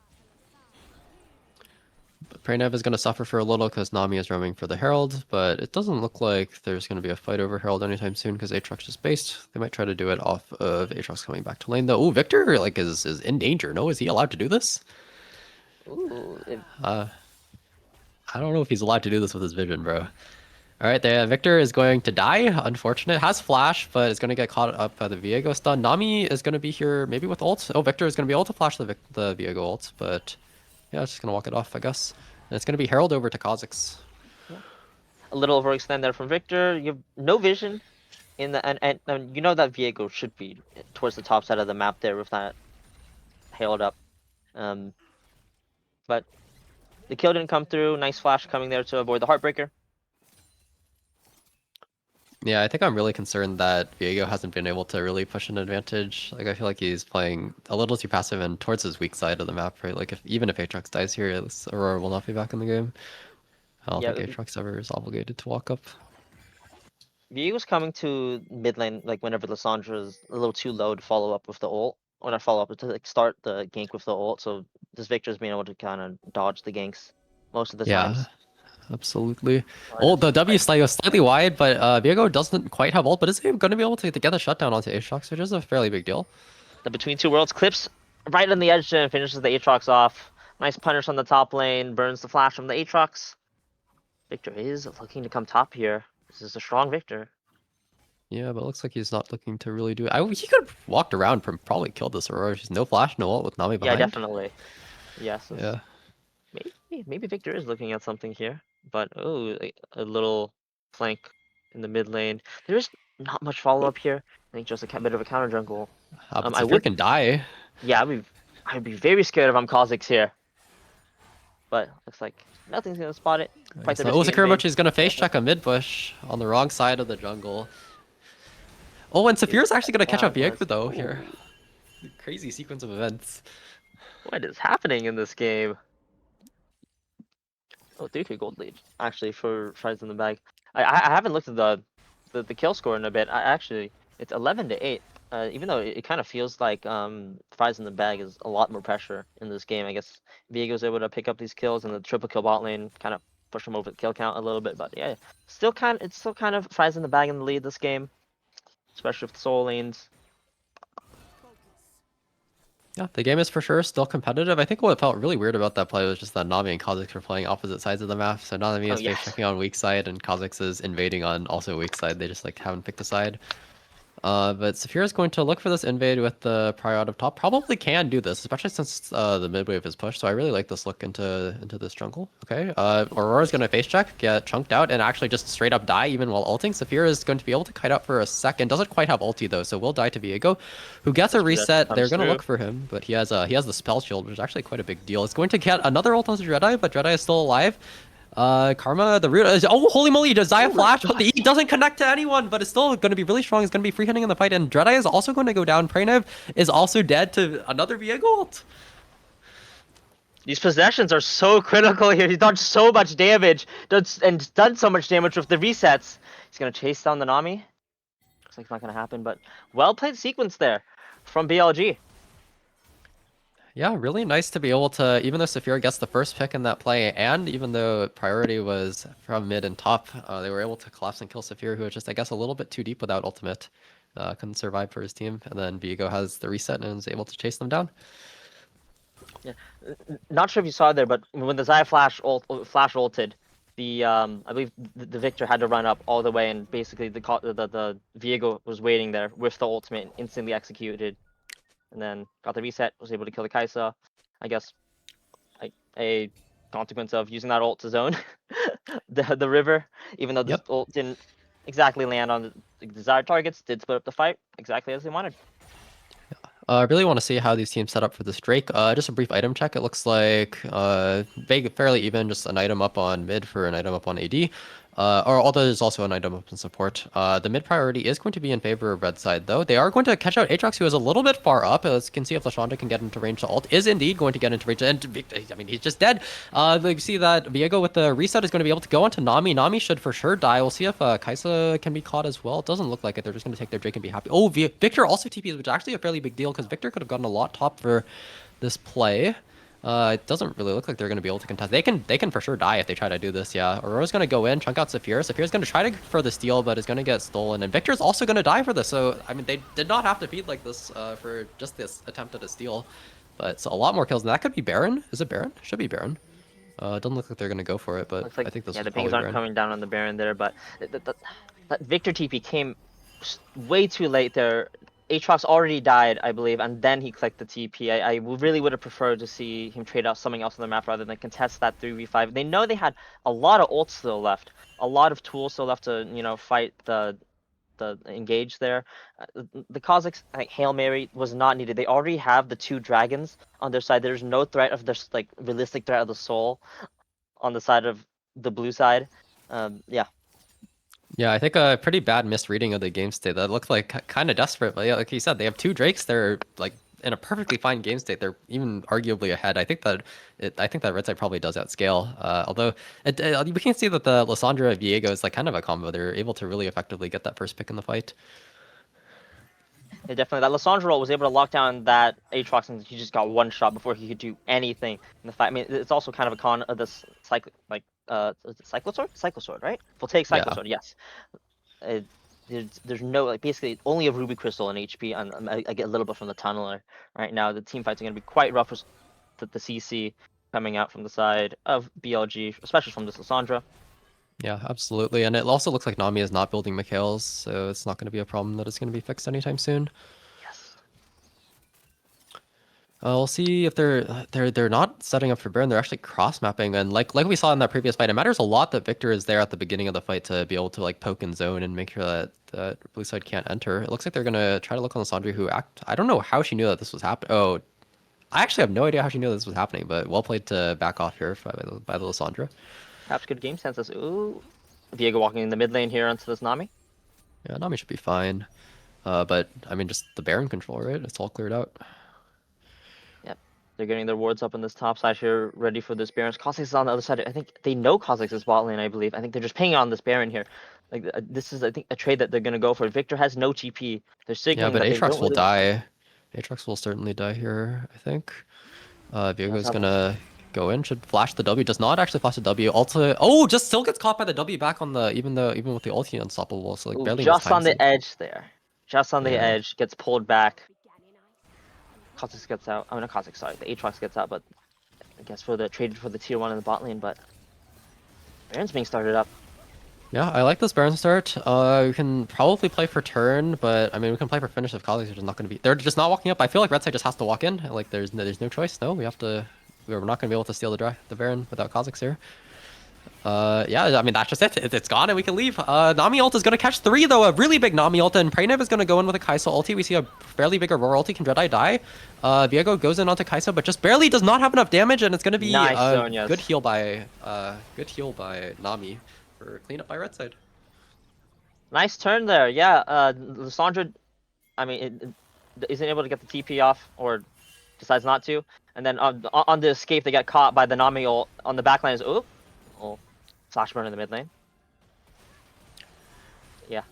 Preynev is going to suffer for a little because Nami is roaming for the Herald, but it doesn't look like there's going to be a fight over Herald anytime soon because Aatrox is based. They might try to do it off of Aatrox coming back to lane though. Ooh, Victor is in danger. No, is he allowed to do this? Ooh, I don't know if he's allowed to do this with his vision, bro. All right, there. Victor is going to die. Unfortunate. Has flash, but is going to get caught up by the Viego stun. Nami is going to be here maybe with ult. Oh, Victor is going to be able to flash the Viego ult, but yeah, it's just going to walk it off, I guess. And it's going to be Herald over to Kha'Zix. Yeah. A little overextend there from Victor. You have no vision in the and you know that Viego should be towards the top side of the map there with that hailed up. But the kill didn't come through. Nice flash coming there to avoid the Heartbreaker. Yeah, I think I'm really concerned that Viego hasn't been able to really push an advantage. Like, I feel like he's playing a little too passive and towards his weak side of the map, right? Like, even if Aatrox dies here, Aurora will not be back in the game. I don't Yeah, think Aatrox ever is obligated to walk up. Viego's coming to mid lane like whenever Lysandre's a little too low to follow up with the ult. Or not follow up, but to like start the gank with the ult. So this Victor's being able to kind of dodge the ganks most of the Yeah, times. absolutely. Oh, the W is slightly wide, but Viego doesn't quite have ult, but is he going to be able to get the shutdown onto Aatrox, which is a fairly big deal. The Between Two Worlds clips right on the edge and finishes the Aatrox off. Nice punish on the top lane, burns the flash from the Aatrox. Victor is looking to come top here. This is a strong Victor. Yeah, but it looks like he's not looking to really do it. He could have walked around from probably killed this Aurora. She's no flash, no ult with Nami Yeah, behind. definitely. Yes. Yeah. Maybe Victor is looking at something here, but oh, a little flank in the mid lane. There's not much follow up here. I think just a bit of a counter jungle. But I Zephyr would, can die. yeah, I'd be very scared if I'm Kha'Zix here, but looks like nothing's gonna spot it. Quite the Oh, risky invade. Sakuramochi is going to face check a mid bush on the wrong side of the jungle. Oh, and Saphir's actually going to catch up That Viego was though here. Crazy sequence of events. what is happening in this game? Oh, 3K gold lead actually for Fries in the bag. I haven't looked at the kill score in a bit. I actually it's 11-8. Even though it kind of feels like Fries in the bag is a lot more pressure in this game. I guess Viego's able to pick up these kills and the triple kill bot lane kind of push him over the kill count a little bit. But yeah, it's still kind of Fries in the bag in the lead this game, especially with the soul lanes. Yeah, the game is for sure still competitive. I think what felt really weird about that play was just that Nami and Kha'Zix were playing opposite sides of the map. So Nami Oh is face yes. checking on weak side and Kha'Zix is invading on also weak side. They just like haven't picked a side. But Saphir is going to look for this invade with the prior out of top. Probably can do this, especially since the mid wave is pushed. So I really like this look into this jungle. Okay. Aurora's going to face check, get chunked out, and actually just straight up die even while ulting. Saphir is going to be able to kite out for a second. Doesn't quite have ulti though, so will die to Viego, who gets a reset. They're going to look for him, but he has the spell shield, which is actually quite a big deal. It's going to get another ult onto Dreadeye, but Dreadeye is still alive. Karma, the root is, oh, holy moly, does Zaya flash, but the E doesn't connect to anyone, but it's still going to be really strong. It's going to be free hitting in the fight, and Dreadeye is also going to go down. Pranav is also dead to another Viego ult. These possessions are so critical here. He's done so much damage, done so much damage with the resets. He's gonna chase down the Nami. Looks like it's not gonna happen, but well played sequence there from BLG. Yeah, really nice to be able to, even though Saphir gets the first pick in that play, and even though priority was from mid and top, they were able to collapse and kill Saphir, who was just, I guess, a little bit too deep without ultimate. Couldn't survive for his team, and then Viego has the reset and is able to chase them down. Yeah, not sure if you saw there, but when the Zaya flash ulted, the I believe the Victor had to run up all the way, and basically the Viego was waiting there with the ultimate and instantly executed, and then got the reset, was able to kill the Kaisa. I guess like a consequence of using that ult to zone the river, even though the ult didn't exactly land on the desired targets, did split up the fight exactly as they wanted. I really want to see how these teams set up for this Drake. Just a brief item check. It looks like fairly even, just an item up on mid for an item up on AD. Or although there's also an item up in support. The mid priority is going to be in favor of red side, though. They are going to catch out Aatrox, who is a little bit far up. As you can see, if Lashonda can get into range, the ult is indeed going to get into range. And I mean, he's just dead. You see that Viego with the reset is going to be able to go onto Nami. Nami should for sure die. We'll see if Kaisa can be caught as well. It doesn't look like it. They're just going to take their Drake and be happy. Oh, Victor also TPs, which is actually a fairly big deal because Victor could have gotten a lot top for this play. It doesn't really look like they're going to be able to contest. They can for sure die if they try to do this, yeah. Aurora's going to go in, chunk out Saphir. Saphir's going to try to for the steal, but is going to get stolen. And Victor's also going to die for this. So, I mean, they did not have to feed like this for just this attempt at a steal. But it's a lot more kills. And that could be Baron. Is it Baron? Should be Baron. It doesn't look like they're gonna go for it, but Looks like, I think this yeah, was the pings probably aren't Baron. coming down on the Baron there, but that Victor TP came way too late there. Aatrox already died, I believe, and then he clicked the TP. I really would have preferred to see him trade out something else on the map rather than contest that 3v5. They know they had a lot of ults still left, a lot of tools still left to, you know, fight the engage there. The Kazakhs, like Hail Mary was not needed. They already have the 2 dragons on their side. There's no threat of this like realistic threat of the soul on the side of the blue side. Yeah, Yeah, I think a pretty bad misreading of the game state. That looked like kind of desperate, but yeah, like you said, they have 2 Drakes. They're like in a perfectly fine game state. They're even arguably ahead. I think that red side probably does outscale. Although we can see that the Lissandra Viego is like kind of a combo. They're able to really effectively get that first pick in the fight. they definitely that Lissandra was able to lock down that Aatrox, and he just got one shot before he could do anything in the fight. I mean, it's also kind of a con of this is it Cyclosword? Cyclosword, right? We'll take Yeah, Cyclosword, yes. It, there's no, like, basically only a Ruby Crystal and HP, and I get a little bit from the Tunneler right now. The team fights are going to be quite rough with the CC coming out from the side of BLG, especially from this Lissandra. yeah, absolutely. And it also looks like Nami is not building Mikhails, so it's not going to be a problem that is going to be fixed anytime soon. Yes. We'll see if they're not setting up for Baron. They're actually cross mapping, and like we saw in that previous fight, it matters a lot that Victor is there at the beginning of the fight to be able to like poke and zone and make sure that blue side can't enter. It looks like they're gonna try to look on the Sandri who act. I don't know how she knew that this was happening. Oh, I actually have no idea how she knew this was happening, but well played to back off here by the Lissandra. Perhaps good game sense. Ooh, Viego walking in the mid lane here onto this Nami. Yeah, Nami should be fine. But I mean, just the Baron control, right? It's all cleared out. Yep. They're getting their wards up on this top side here, ready for this Baron. Kha'Zix is on the other side. I think they know Kha'Zix is bot lane, I believe. I think they're just pinging on this Baron here. Like, this is, I think, a trade that they're going to go for. Victor has no TP. They're Yeah, signaling but that they Aatrox don't will really want to. die. Aatrox will certainly die here, I think. Let's Viego's have a gonna go in, should flash the W, does not actually flash the W. Ulti, oh, just still gets caught by the W back on the, even with the ulti unstoppable, so like Ooh, barely missed just time on the sync. edge there. Just on the Yeah. edge, gets pulled back. Kha'Zix gets out. I mean, not Kha'Zix, sorry. The Aatrox gets out, but I guess for the traded for the tier 1 in the bot lane, but Baron's being started up. Yeah, I like this Baron start. We can probably play for turn, but I mean, we can play for finish if colleagues are just not going to be. They're just not walking up. I feel like red side just has to walk in. Like there's no choice. No, we have to. We're not going to be able to steal the Baron without Kha'Zix here. Yeah, I mean, that's just it. It's gone and we can leave. Nami ult is going to catch 3, though. A really big Nami ult, and Preynev is going to go in with a Kai'Sa ulti. We see a fairly big Aurora ulti. Can Dreadeye die? Viego goes in onto Kai'Sa, but just barely does not have enough damage, and it's going to be Nice a zone, yes. good heal by Nami for cleanup by red side. Nice turn there. Yeah, Lissandra, I mean, it isn't able to get the TP off, or decides not to. And then on the escape, they get caught by the Nami ult. On the back line is, oh, flash burn in the mid lane. Yeah.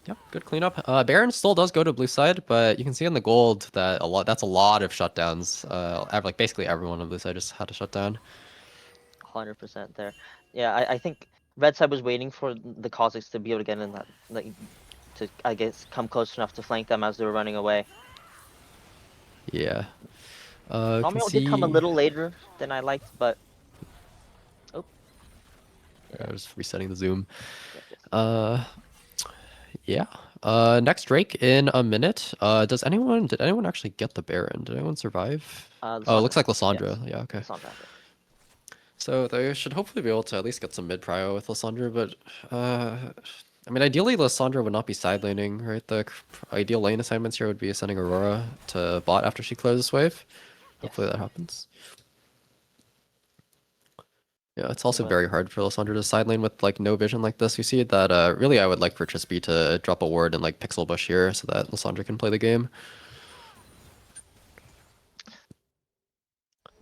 Yep, good cleanup. Baron still does go to blue side, but you can see in the gold that that's a lot of shutdowns. Like basically everyone on blue side just had to shut down. 100% there. Yeah, I think red side was waiting for the Kha'Zix to be able to get in that, like, to, I guess, come close enough to flank them as they were running away. Yeah. Can Nami ult did come a see. little later than I liked, but oh, I yeah. was resetting the zoom. Yes, yes. Uh, yeah. Next Drake in a minute. Did anyone actually get the Baron? Did anyone survive? Oh, it Lissandra looks like has it. Lissandra. Yes. Yeah, okay. Lissandra has it. So they should hopefully be able to at least get some mid prio with Lissandra, but I mean, ideally Lissandra would not be side laning, right? The ideal lane assignments here would be sending Aurora to bot after she clears this wave. Hopefully Yes. that happens. Yeah, it's also But very hard for Lissandra to side lane with like no vision like this. You see that really I would like for Trispy to drop a ward and like pixel bush here so that Lissandra can play the game.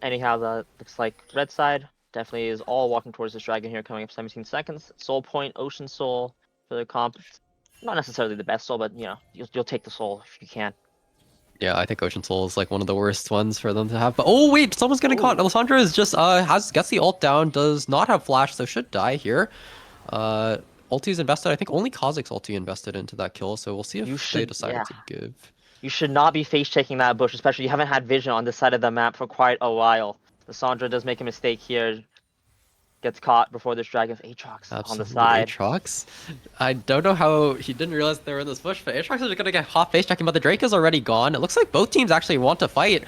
anyhow, that looks like red side definitely is all walking towards this dragon here, coming up 17 seconds. Soul point, Ocean Soul for the comp. Not necessarily the best soul, but you know, you'll take the soul if you can. Yeah, I think Ocean Soul is like one of the worst ones for them to have. But oh wait, someone's getting caught. Ooh. Lissandra is just gets the ult down, does not have flash, so should die here. Ulti's invested. I think only Kha'Zix ulti invested into that kill, so we'll see You if they should, decide yeah. to give. You should not be face checking that bush, especially you haven't had vision on this side of the map for quite a while. Lissandra does make a mistake here. Gets caught before this Dragon's Aatrox on the Absolutely, side. Aatrox. I don't know how he didn't realize they were in this bush, but Aatrox is gonna get hot face checking, but the Drake is already gone. It looks like both teams actually want to fight.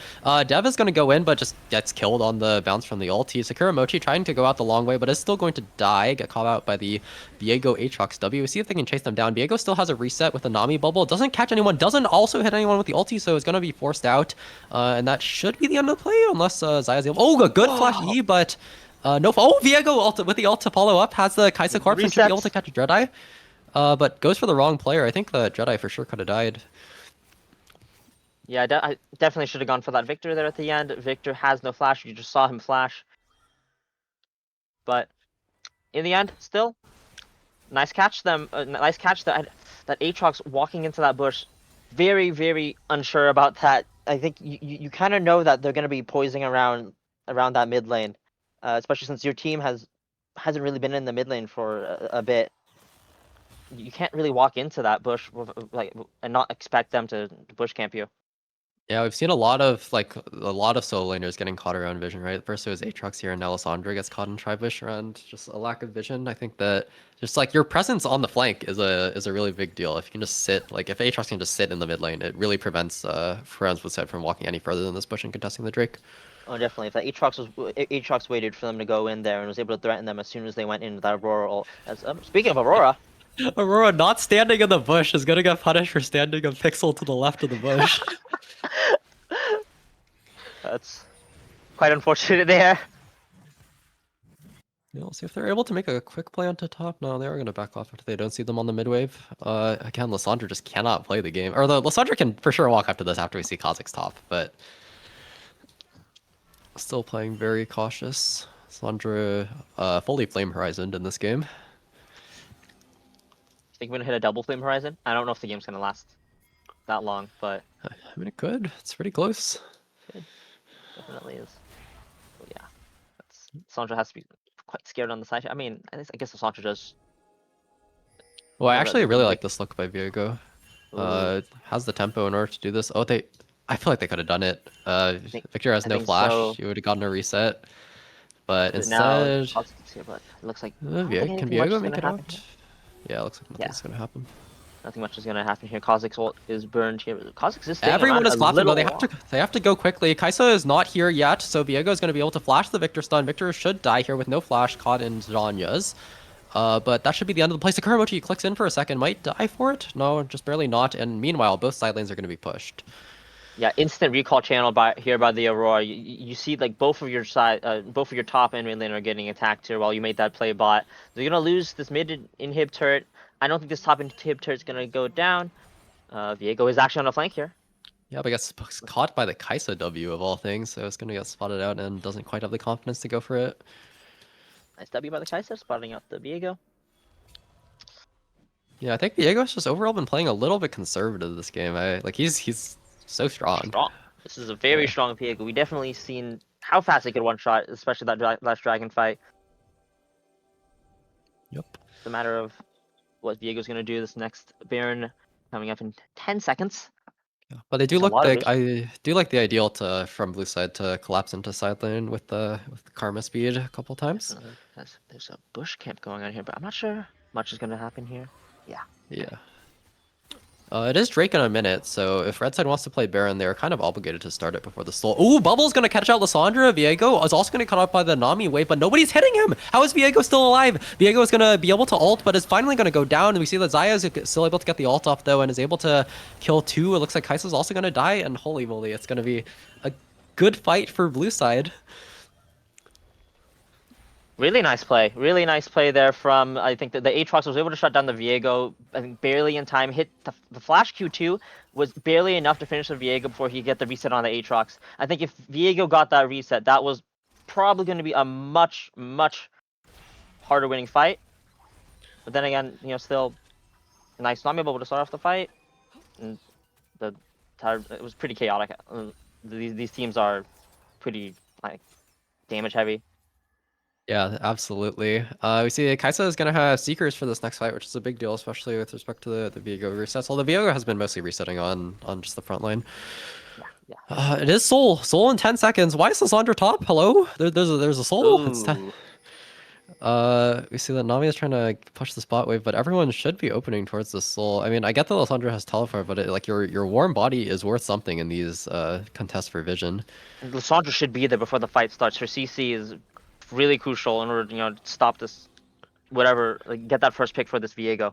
Dev is gonna go in, but just gets killed on the bounce from the ulti. Sakura Mochi trying to go out the long way, but is still going to die, get caught out by the Viego Aatrox W. We see if they can chase them down. Viego still has a reset with the Nami bubble. Doesn't catch anyone, doesn't also hit anyone with the ulti, so it's gonna be forced out. And that should be the end of the play, unless Zaya's able. Oh, a good flash E, but no. Oh, Viego ult with the ult to follow up has the Kaisa corpse and should be able to Resets. catch a Dreadeye. But goes for the wrong player. I think the Dreadeye for sure could have died. Yeah, I definitely should have gone for that Victor there at the end. Victor has no flash. You just saw him flash. But in the end, still, nice catch them. Nice catch that Aatrox walking into that bush. Very, very unsure about that. I think you kind of know that they're going to be poising around that mid lane, especially since your team hasn't really been in the mid lane for a bit. You can't really walk into that bush and not expect them to bush camp you. Yeah, we've seen a lot of solo laners getting caught around vision, right? First it was Aatrox here, and now Lissandra gets caught in Tribush around just a lack of vision. I think that just like your presence on the flank is a really big deal. If you can just sit, like if Aatrox can just sit in the mid lane, it really prevents Franz with said from walking any further than this bush and contesting the Drake. Oh, definitely. If that Aatrox waited for them to go in there and was able to threaten them as soon as they went into that Aurora. Speaking of Aurora, Aurora not standing in the bush is gonna get punished for standing a pixel to the left of the bush. that's quite unfortunate there. Yeah, we'll see if they're able to make a quick play onto top. No, they are going to back off if they don't see them on the mid wave. Again, Lissandra just cannot play the game. Or the Lissandra can for sure walk after this after we see Kha'Zix's top, but still playing very cautious. Lissandra fully Flame Horizoned in this game. I think we're gonna hit a double Flame Horizon. I don't know if the game's gonna last that long, but I mean, it could. It's pretty close. it definitely is. So yeah, Sandra has to be quite scared on the side. I mean, I guess Sandra does. Well, I Well, actually really like this look by Viego. Has the tempo in order to do this. Oh, I feel like they could have done it. Victor has I no think flash. so. You would have gotten a reset. But Now instead, Kha'Zix here, but it looks like I don't think can anything much Viego is make gonna it happen out? here. Yeah, it looks like nothing's gonna happen. Nothing much is gonna happen here. Kha'Zix ult is burned here. Kha'Zix is staying Everyone around is a clapping, but little they have to go quickly. Kaisa is not here yet, so Viego is going to be able to flash the Victor stun. Victor should die here with no flash caught in Zhanya's. But that should be the end of the play. Sakuramochi clicks in for a second, might die for it. No, just barely not. And meanwhile, both side lanes are going to be pushed. Yeah, instant recall channel by the Aurora. You see like both of your top and mid lane are getting attacked here while you made that play bot. So you're gonna lose this mid inhib turret. I don't think this top inhib turret's gonna go down. Viego is actually on the flank here. Yeah, but gets caught by the Kaisa W of all things, so it's going to get spotted out and doesn't quite have the confidence to go for it. Nice W by the Kaiser, spotting out the Viego. Yeah, I think Viego's just overall been playing a little bit conservative this game. He's so strong. This is a very strong Viego. We definitely seen how fast he could one shot, especially that last dragon fight. Yep. It's a matter of what Viego's gonna do this next Baron coming up in 10 seconds. Yeah, but I do like the ideal from blue side to collapse into side lane with the karma speed a couple times. There's a bush camp going on here, but I'm not sure much is gonna happen here. Yeah. Yeah. It is Drake in a minute, so if red side wants to play Baron, they're kind of obligated to start it before the slow. Ooh, Bubble's gonna catch out Lissandra. Viego is also gonna get caught up by the Nami wave, but nobody's hitting him. How is Viego still alive? Viego is gonna be able to ult, but is finally gonna go down. And we see that Zaya is still able to get the ult off though, and is able to kill two. It looks like Kaisa's also gonna die, and holy moly, it's gonna be a good fight for blue side. Really nice play. Really nice play there from, I think, that the Aatrox was able to shut down the Viego, I think, barely in time. Hit the flash Q2 was barely enough to finish the Viego before he get the reset on the Aatrox. I think if Viego got that reset, that was probably going to be a much, much harder winning fight. But then again, still nice not able to start off the fight. And it was pretty chaotic. These teams are pretty, damage heavy. Yeah, absolutely. We see Kaisa is going to have Seekers for this next fight, which is a big deal, especially with respect to the Viego resets. Although Viego has been mostly resetting on just the front line. It is Soul. Soul in 10 seconds. Why is Lissandra top? Hello? There's a Soul. It's 10. Ooh. We see that Nami is trying to push the spot wave, but everyone should be opening towards the Soul. I mean, I get that Lissandra has teleport, but like your warm body is worth something in these contests for vision. And Lissandra should be there before the fight starts. Her CC is really crucial in order to, to stop this, whatever, like, get that first pick for this Viego.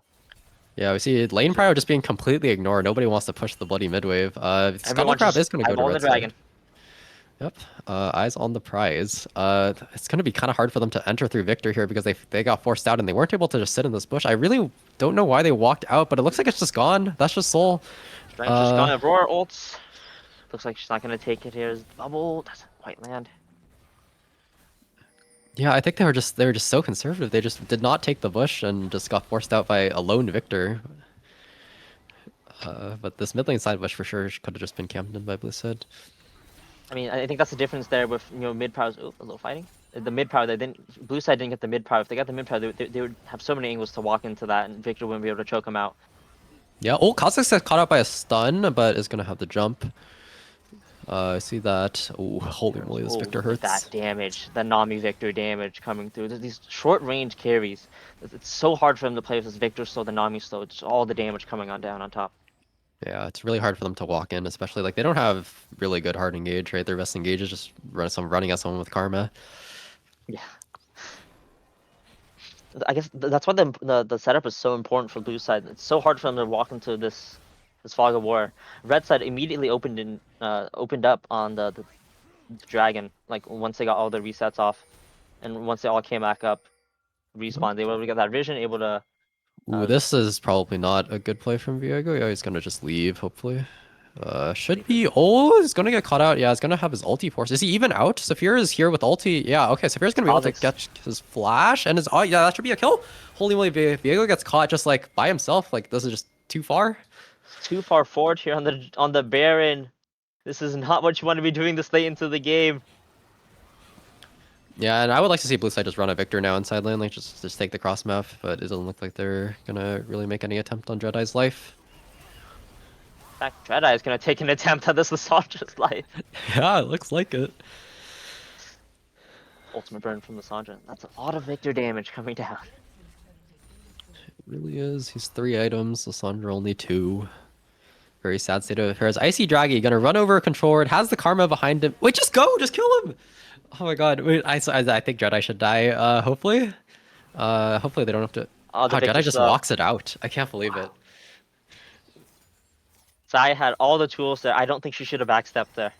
Yeah, we see lane prio just being completely ignored. Nobody wants to push the bloody mid wave. Scuttle Everyone Crab just is going to go to eyeball the red side. dragon. Yep. Eyes on the prize. It's going to be kind of hard for them to enter through Victor here because they got forced out and they weren't able to just sit in this bush. I really don't know why they walked out, but it looks like it's just gone. That's just Soul. Dragon's just gone. Aurora ults. Looks like she's not gonna take it here. Is bubble doesn't quite land. Yeah, I think they were just so conservative. They just did not take the bush and just got forced out by a lone Victor. But this mid lane side bush for sure could have just been camped in by Blue side. I mean, I think that's the difference there with mid powers. Oh, a little fighting. The mid power they didn't. Blue side didn't get the mid power. If they got the mid power, they would have so many angles to walk into that, and Victor wouldn't be able to choke him out. Yeah, Kha'Zix got caught out by a stun, but is gonna have the jump. I see that. Oh, holy moly, this Victor Look at hurts. that damage, the Nami Victor damage coming through. These short range carries. It's so hard for him to play with this Victor slow, the Nami slow. Just all the damage coming on down on top. Yeah, it's really hard for them to walk in, especially like they don't have really good hard engage, right? Their best engage is just running at someone with karma. Yeah. I guess that's why the setup is so important for blue side. It's so hard for them to walk into this fog of war. Red side immediately opened up on the dragon. Like once they got all the resets off, and once they all came back up, respawn. They were able to get that vision, able to. Ooh, this is probably not a good play from Viego. Yeah, he's gonna just leave, hopefully. Should be. Oh, he's gonna get caught out. Yeah, he's gonna have his ulti force. Is he even out? Saphir is here with ulti. Yeah, okay. Saphir's gonna be able to get his flash and his. Oh, yeah, that should be a kill. Holy moly, Viego gets caught just like by himself. Like this is just too far. Too far forward here on the Baron. This is not what you want to be doing this late into the game. Yeah, and I would like to see blue side just run a Victor now inside lane, like just take the cross map, but it doesn't look like they're gonna really make any attempt on Jedi's life. In fact, Jedi is gonna take an attempt at this Lissandra's life. Yeah, it looks like it. Ultimate burn from Lissandra. That's a lot of Victor damage coming down. It really is. He's 3 items, Lissandra only 2. Very sad state of affairs. Icy Draggy gonna run over a controller. Has the karma behind him. Wait, just go! Just kill him! Oh my god. Wait, I think Jedi should die, hopefully. Hopefully they don't have to... Oh, Jedi just walks it out. I can't believe it. Sai had all the tools there. I don't think she should have backstepped there.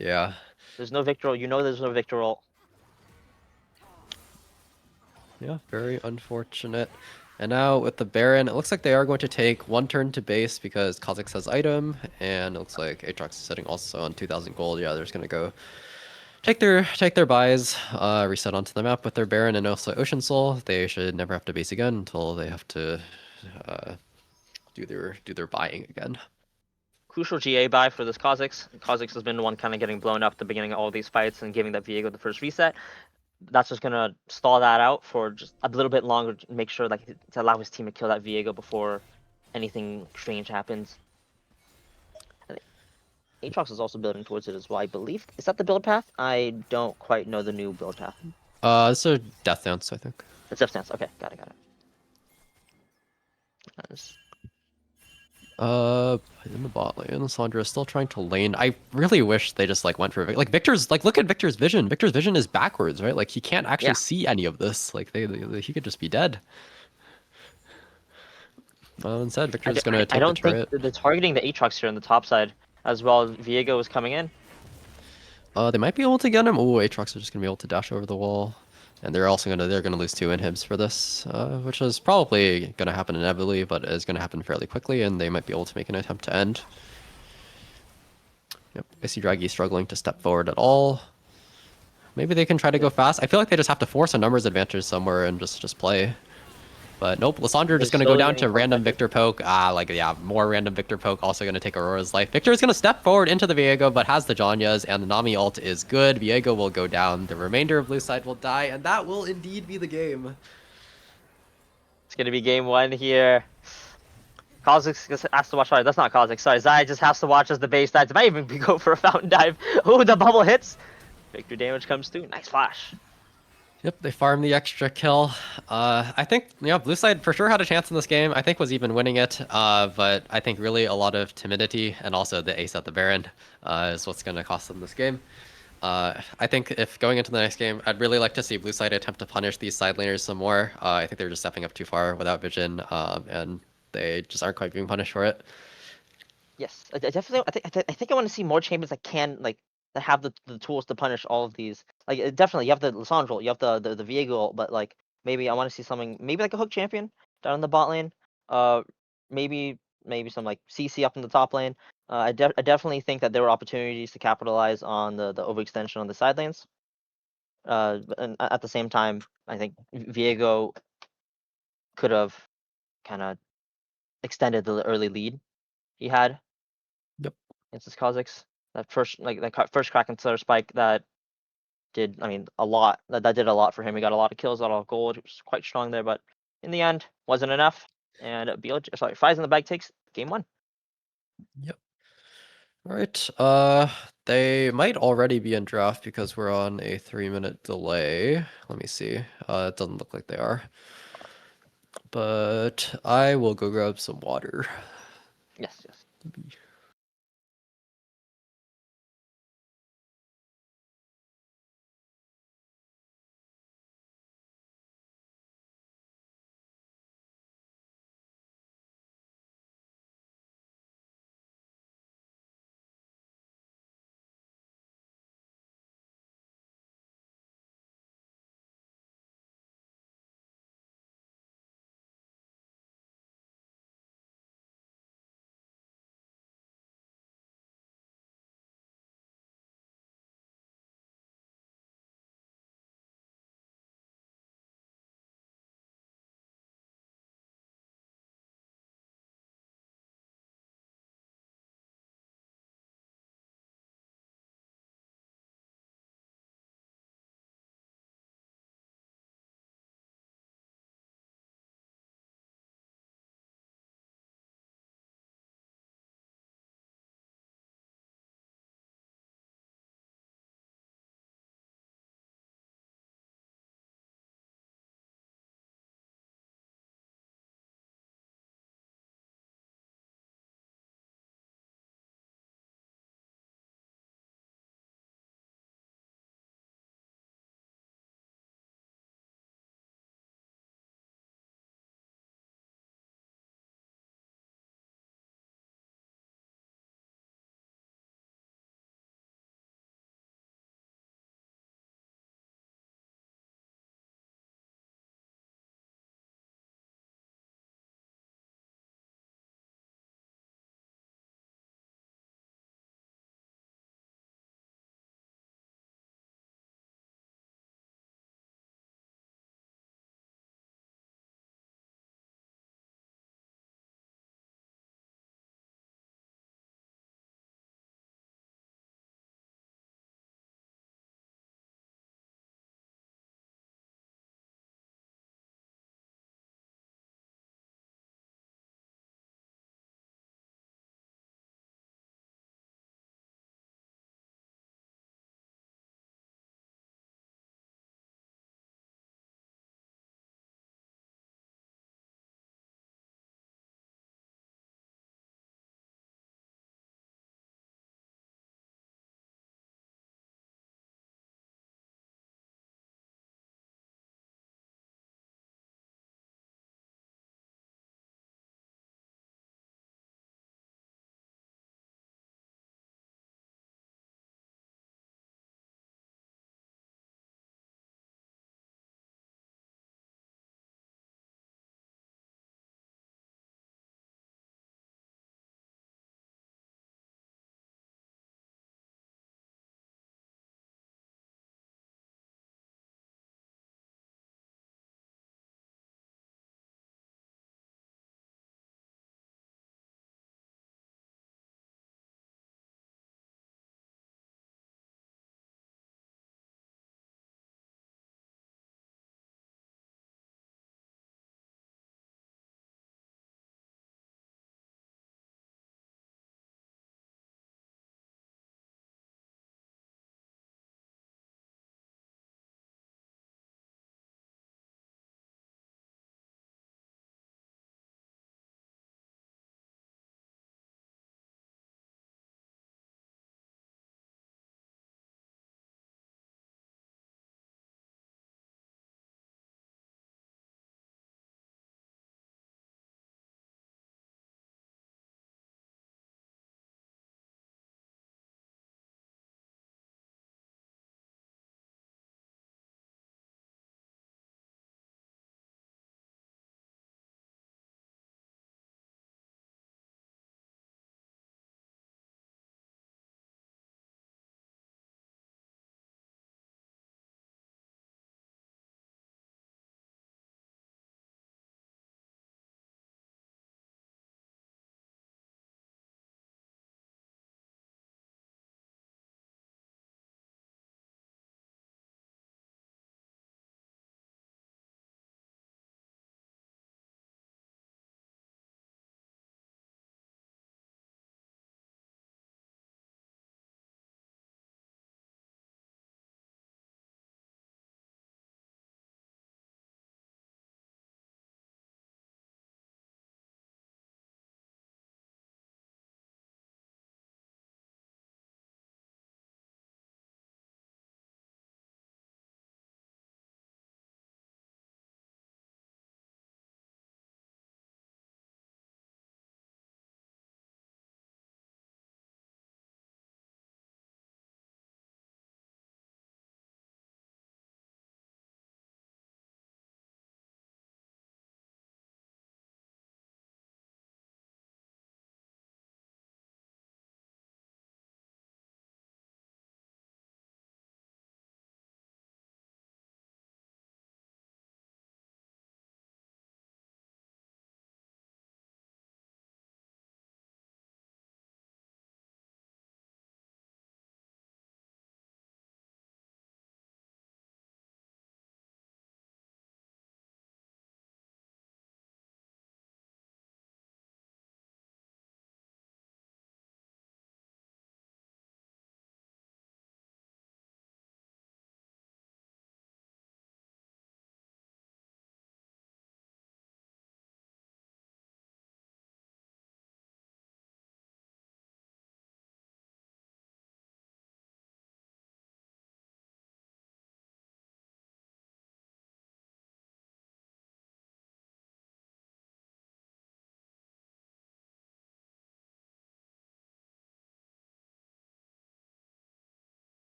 Yeah. There's no Victor ult. You know there's no Victor ult. Yeah, very unfortunate. And now with the Baron, it looks like they are going to take 1 turn to base because Kha'Zix has item, and it looks like Aatrox is sitting also on 2,000 gold. Yeah, they're just gonna go take their buys, reset onto the map with their Baron and also Ocean Soul. They should never have to base again until they have to do their buying again. Crucial GA buy for this Kha'Zix. Kha'Zix has been the one kind of getting blown up at the beginning of all these fights and giving that Viego the first reset. That's just gonna stall that out for just a little bit longer to make sure, like, to allow his team to kill that Viego before anything strange happens. Aatrox is also building towards it as well, I believe. Is that the build path? I don't quite know the new build path. It's a Death Dance, I think. It's Death Dance. Okay, got it. Nice. In the bot lane, Sandra is still trying to lane. I really wish they just like went for like Victor's like look at Victor's vision. Victor's vision is backwards, right? Like he can't actually see any of this. Like he could just be dead. Instead, Victor's gonna take the turret. I don't think they're targeting the Aatrox here on the top side as well. Viego is coming in. They might be able to get him. Oh, Aatrox are just gonna be able to dash over the wall. And they're gonna lose 2 inhibs for this, which is probably gonna happen inevitably, but is gonna happen fairly quickly, and they might be able to make an attempt to end. Yep, I see Draggy struggling to step forward at all. Maybe they can try to go fast. I feel like they just have to force a numbers advantage somewhere and just play. But nope, Lissandra just gonna go down to random Victor poke. More random Victor poke, also gonna take Aurora's life. Victor is gonna step forward into the Viego, but has the Janyas, and the Nami ult is good. Viego will go down. The remainder of blue side will die, and that will indeed be the game. It's gonna be game 1 here. Kha'Zix just has to watch. Sorry, that's not Kha'Zix. Sorry, Zai just has to watch as the base dives. Might even go for a fountain dive. Oh, the bubble hits. Victory damage comes through. Nice flash. Yep, they farmed the extra kill. I think blue side for sure had a chance in this game. I think was even winning it. But I think really a lot of timidity and also the ace at the Baron is what's going to cost them this game. I think if going into the next game, I'd really like to see blue side attempt to punish these side laners some more. I think they're just stepping up too far without vision, and they just aren't quite being punished for it. Yes, I definitely. I think I want to see more champions that can like that have the tools to punish all of these. Like definitely, you have the Lissandra, you have the Viego, but like maybe I want to see something maybe like a hook champion down in the bot lane. Uh, maybe some like CC up in the top lane. I definitely think that there were opportunities to capitalize on the overextension on the side lanes. And at the same time, I think Viego could have kind of extended the early lead he had Yep. against his Kha'Zix. That first first Kraken Slayer spike that did a lot. That did a lot for him. He got a lot of kills, a lot of gold. He was quite strong there, but in the end wasn't enough. And BLG, sorry, Fies in the bag takes game one. Yep. All right. They might already be in draft because we're on a 3-minute delay. Let me see. It doesn't look like they are. But I will go grab some water. Yes, yes.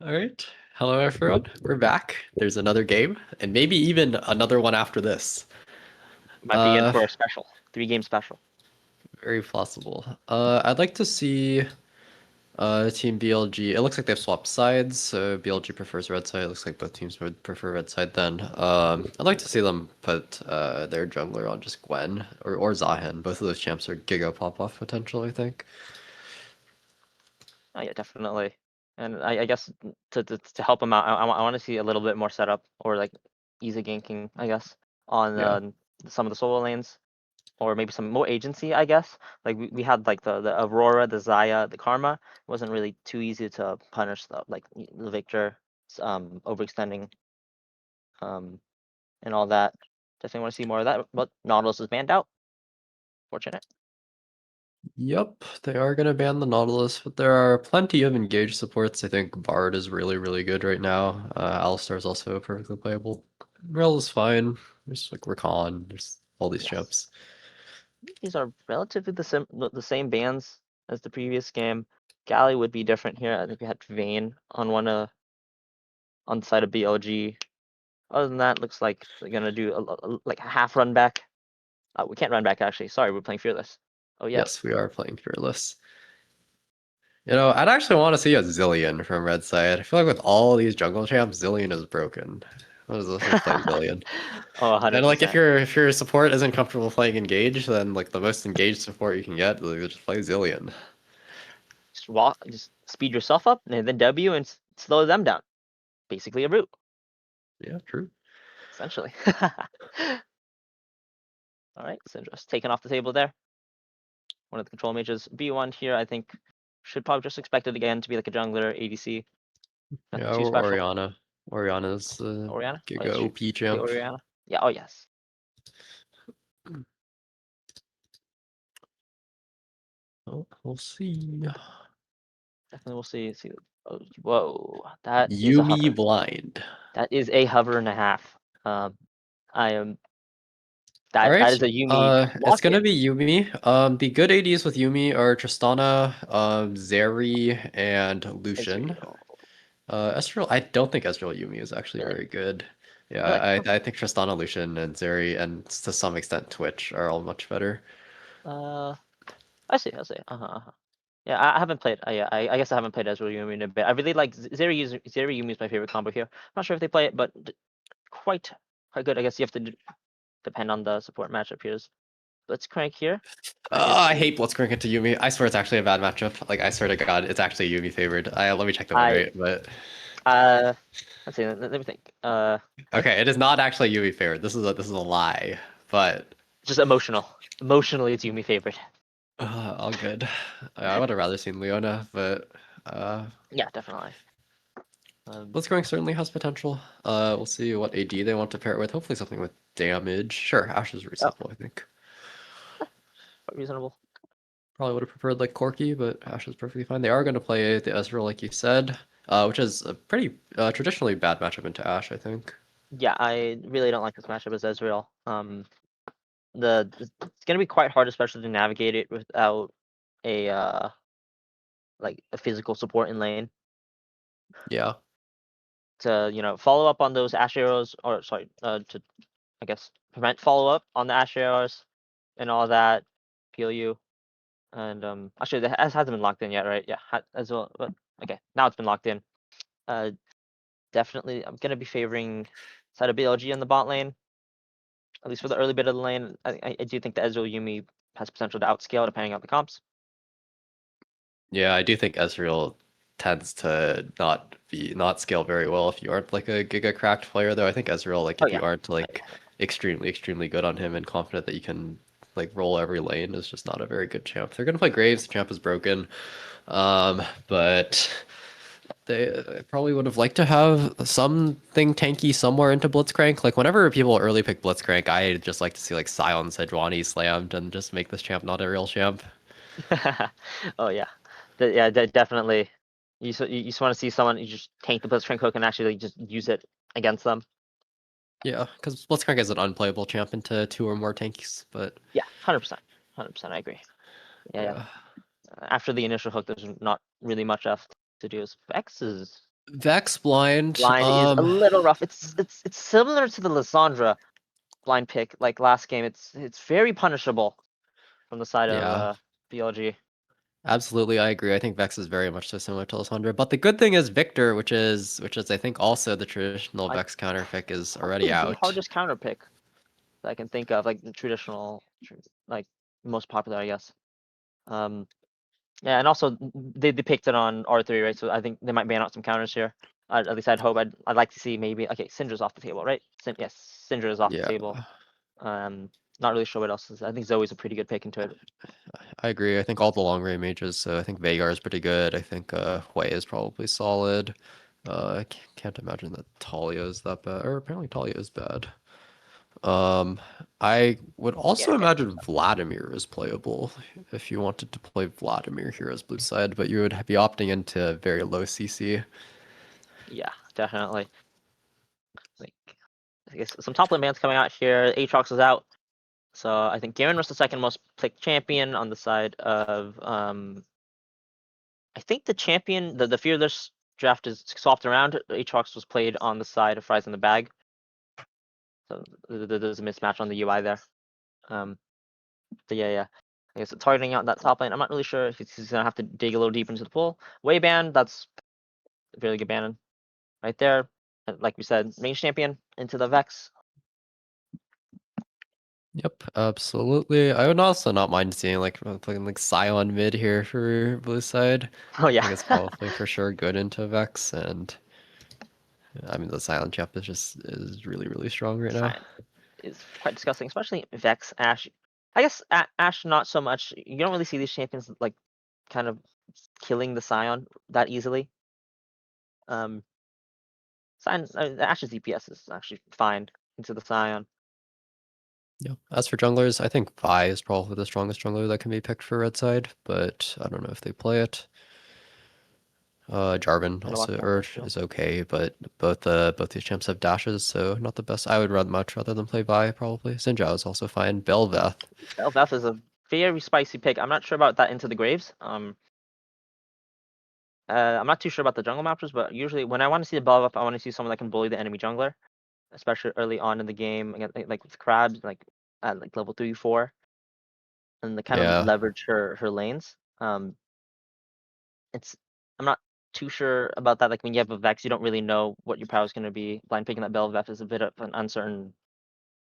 All right. Hello, everyone. We're back. There's another game, and maybe even another one after this. Might be in Uh, for a special 3-game special. Very possible. I'd like to see Team BLG. It looks like they've swapped sides. So BLG prefers red side. It looks like both teams would prefer red side then. I'd like to see them put their jungler on just Gwen or Zahen. Both of those champs are Giga pop-off potential, I think. Oh yeah, definitely. And I guess to help him out, I want to see a little bit more setup or like easy ganking, I guess, on Yeah. some of the solo lanes, or maybe some more agency, I guess. Like we had like the Aurora, the Zaya, the Karma. It wasn't really too easy to punish the Victor overextending um and all that. Definitely want to see more of that. But Nautilus is banned out. Fortunate. Yep, they are going to ban the Nautilus, but there are plenty of engaged supports. I think Bard is really, really good right now. Alistar is also perfectly playable. Rel is fine. There's like Rakan, there's all these Yes. champs. These are relatively the same bands as the previous game. Galley would be different here. I think we had Vayne on on the side of BLG. Other than that, looks like they're gonna do like a half run back. We can't run back actually. Sorry, we're playing Fearless. Oh yeah. Yes, we are playing Fearless. You know, I'd actually want to see a Zillion from Red Side. I feel like with all these jungle champs, Zillion is broken. Let's play Zillion. Oh, And like if 100%. your support isn't comfortable playing engaged, then like the most engaged support you can get, like, just play Zillion. Just walk, just speed yourself up, and then W and slow them down. Basically a root, Yeah, true. essentially. All right, so just taken off the table there. One of the control mages. B1 here, I think, should probably just expect it again to be like a jungler ADC. Nothing Yeah, too or special. Oriana. Oriana's the Oriana? Oh, Giga yeah, should OP play champ. Oriana. Yeah, oh yes. Oh, we'll see. Definitely we'll see. Oh, whoa, that is a Yumi hover. blind. That is a hover and a half. Um, I am All that right. is a Yumi It's lock gonna in. be Yumi. The good ADs with Yumi are Tristana, Zeri, and Lucian. Ezreal. Ezreal, I don't think Ezreal Yumi is actually Really? very good. Yeah, Really? I think Tristana, Lucian, and Zeri, and to some extent Twitch are all much better. Uh, I see. Uh-huh. Yeah, I haven't played. Yeah, I guess I haven't played Ezreal Yumi in a bit. I really like Zeri Yumi is my favorite combo here. I'm not sure if they play it, but quite quite good. I guess you have to depend on the support matchup here. Let's crank here. That Oh, is I a hate Blitzcrank into Yumi. I swear it's actually a bad matchup. Like, I swear to God, it's actually Yumi favored. Let me check the win I rate, but uh let's see. Let me think. Right? okay, it is not actually Yumi favored. This is a lie, but Just emotional. Emotionally, it's Yumi favorite. all good. I would have rather seen Leona, but uh, Yeah, definitely. Um, Blitzcrank certainly has potential. We'll see what AD they want to pair it with. Hopefully something with damage. Sure, Ashe is oh, reasonable, I think. quite reasonable. Probably would have preferred like Corki, but Ashe is perfectly fine. They are going to play the Ezreal, like you said, which is a pretty traditionally bad matchup into Ashe, I think. Yeah, I really don't like this matchup as Ezreal. It's gonna be quite hard, especially to navigate it without a like a physical support in lane Yeah. to follow up on those Ash arrows, or sorry, to I guess prevent follow up on the Ash arrows and all that. Peel you. And actually, the S hasn't been locked in yet, right? Yeah, as well. But okay, now it's been locked in. Uh, Definitely, I'm gonna be favoring side of BLG in the bot lane, at least for the early bit of the lane. I do think the Ezreal Yumi has potential to outscale depending on the comps. Yeah, I do think Ezreal tends to not scale very well if you aren't like a giga cracked player though. I think Ezreal, like Oh if you yeah, aren't like extremely good on him and confident that you can like roll every lane is just not a very good champ. They're gonna play Graves, the champ is broken. But they probably would have liked to have something tanky somewhere into Blitzcrank. Like whenever people early pick Blitzcrank, I just like to see like Sion Sejuani slammed and just make this champ not a real champ. oh yeah, yeah, definitely. You just want to see someone you just tank the Blitzcrank hook and actually just use it against them. Yeah, because Blitzcrank is an unplayable champ into two or more tankies, but Yeah, 100%, 100%. I agree. Yeah, yeah. uh, After the initial hook, there's not really much left to do. Vex is Vex blind. Blind is a little rough. It's similar to the Lissandra blind pick like last game. It's very punishable from the side of Yeah, BLG. absolutely. I agree. I think Vex is very much so similar to Lissandra. But the good thing is Victor, which is I think also the traditional Like Vex counter pick is already probably the out. hardest counter pick that I can think of, like the traditional, like most popular, I guess. Um, yeah, and also they depicted on R3, right? So I think they might ban out some counters here. At least I'd hope. I'd like to see maybe. Okay, Syndra's off the table, right? Yes, Syndra is off the Yeah, table. Not really sure what else is. I think Zoe's a pretty good pick into it. I agree. I think all the long range mages. So I think Veigar is pretty good. I think Hui is probably solid. I can't imagine that Talia is that bad. Or apparently Talia is bad. Um, I would Yeah, also yeah, imagine Vladimir is playable if you wanted to play Vladimir here as blue side, but you would be opting into very low CC. yeah, definitely. Like, I guess some top lane bans coming out here. Aatrox is out. So I think Garen was the second most picked champion on the side of I think the champion the fearless draft is swapped around. Aatrox was played on the side of Fries in the Bag. So there's a mismatch on the UI there. Um but yeah. I guess targeting out that top lane. I'm not really sure if he's gonna have to dig a little deeper into the pool. Way ban, that's a really good ban right there. Like we said, range champion into the Vex. Yep, absolutely. I would also not mind seeing like playing like Scion mid here for blue side. Oh I yeah. think it's probably for sure good into Vex, and I mean the Silent Champ is really strong right now. Sign is quite disgusting, especially Vex, Ash. I guess Ash not so much. You don't really see these champions like kind of killing the Scion that easily. Um, Ash's DPS is actually fine into the Scion. Yeah. As for junglers, I think Vi is probably the strongest jungler that can be picked for red side, but I don't know if they play it. Jarvan Gonna watch also that Urge too. is okay, but both these champs have dashes, so not the best. I would much rather than play Vi probably. Xin is also fine. Bel'Veth. Bel'Veth is a very spicy pick. I'm not sure about that into the graves. I'm not too sure about the jungle masters, but usually when I want to see the Bel'Veth, I want to see someone that can bully the enemy jungler, especially early on in the game, again, like with crabs, like at like level 3, 4. And to kind of Yeah. leverage her lanes. It's I'm not too sure about that. Like when you have a Vex, you don't really know what your power is going to be. Blind picking that Bel'Veth is a bit of an uncertain